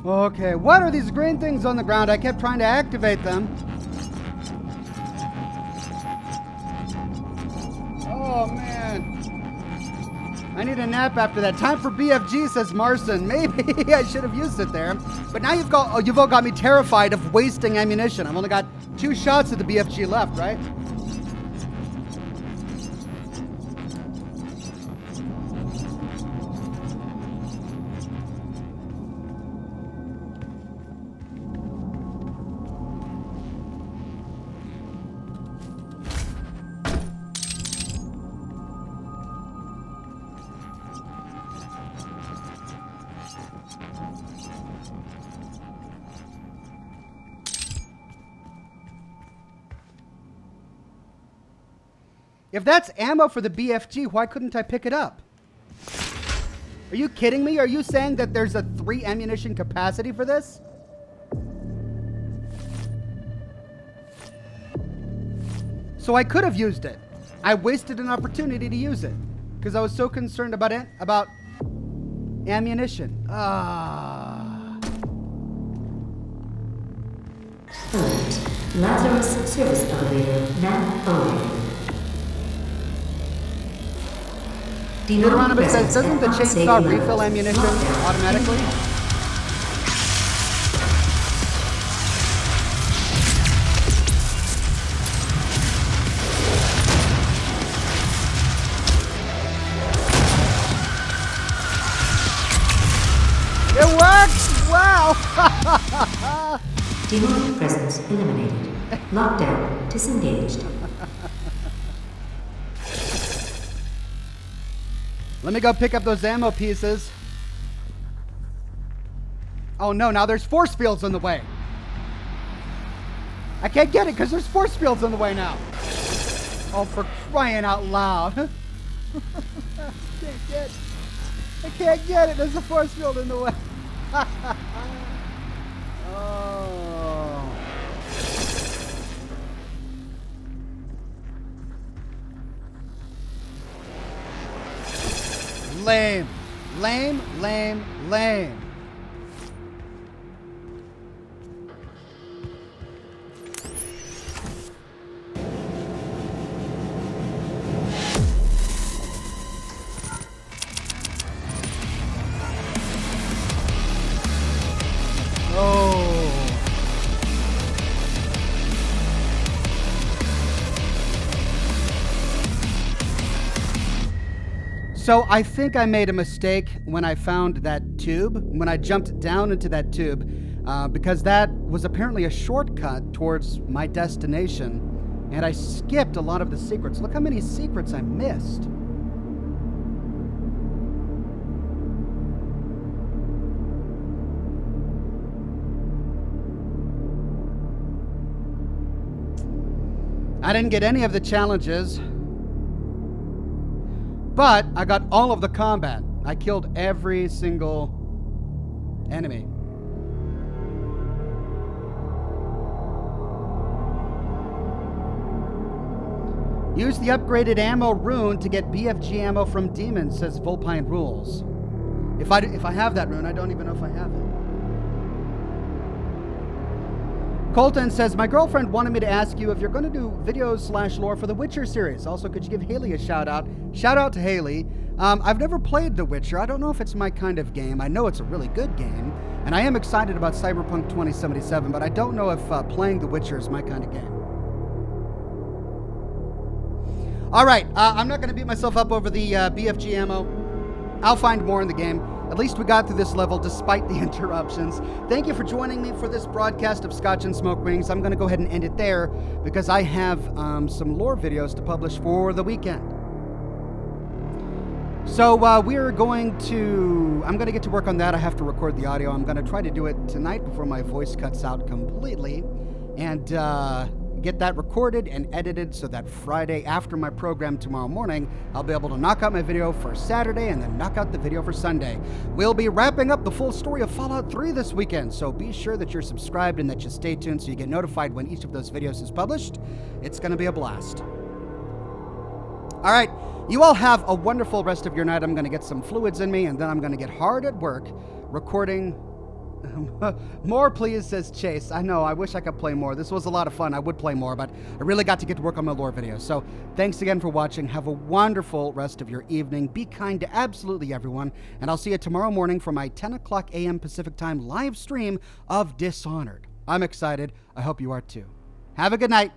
Okay, what are these green things on the ground? I kept trying to activate them. Oh, man. I need a nap after that. Time for BFG, says Marson. Maybe I should have used it there. But now you've all got me terrified of wasting ammunition. I've only got 2 shots of the BFG left, right? If that's ammo for the BFG, why couldn't I pick it up? Are you kidding me? Are you saying that there's a 3 ammunition capacity for this? So I could have used it. I wasted an opportunity to use it because I was so concerned about ammunition. Alert. Lazarus service elevator now away. Deuteronomy says, doesn't the chainsaw refill ammunition automatically? It works! Wow! Demonic presence eliminated. Lockdown disengaged. Let me go pick up those ammo pieces. Oh no, now there's force fields in the way. I can't get it because there's force fields in the way now. Oh, for crying out loud. I can't get it. There's a force field in the way. Oh. Lame. Lame, lame, lame. So I think I made a mistake when I found that tube, when I jumped down into that tube, because that was apparently a shortcut towards my destination, and I skipped a lot of the secrets. Look how many secrets I missed. I didn't get any of the challenges. But I got all of the combat. I killed every single enemy. Use the upgraded ammo rune to get BFG ammo from demons, says Vulpine Rules. If I have that rune, I don't even know if I have it. Colton says, my girlfriend wanted me to ask you if you're going to do videos/lore for the Witcher series. Also, could you give Haley a shout out? Shout out to Haley. I've never played The Witcher. I don't know if it's my kind of game. I know it's a really good game, and I am excited about Cyberpunk 2077, but I don't know if playing The Witcher is my kind of game. All right, I'm not going to beat myself up over the BFG ammo. I'll find more in the game. At least we got through this level despite the interruptions. Thank you for joining me for this broadcast of Scotch and Smoke Rings. I'm going to go ahead and end it there because I have some lore videos to publish for the weekend. So I'm going to get to work on that. I have to record the audio. I'm going to try to do it tonight before my voice cuts out completely and get that recorded and edited so that Friday after my program tomorrow morning, I'll be able to knock out my video for Saturday and then knock out the video for Sunday. We'll be wrapping up the full story of Fallout 3 this weekend, so be sure that you're subscribed and that you stay tuned so you get notified when each of those videos is published. It's going to be a blast. All right. You all have a wonderful rest of your night. I'm going to get some fluids in me, and then I'm going to get hard at work recording. More, please, says Chase. I know, I wish I could play more. This was a lot of fun. I would play more, but I really got to get to work on my lore video. So thanks again for watching. Have a wonderful rest of your evening. Be kind to absolutely everyone, and I'll see you tomorrow morning for my 10 o'clock a.m. Pacific Time live stream of Dishonored. I'm excited. I hope you are too. Have a good night.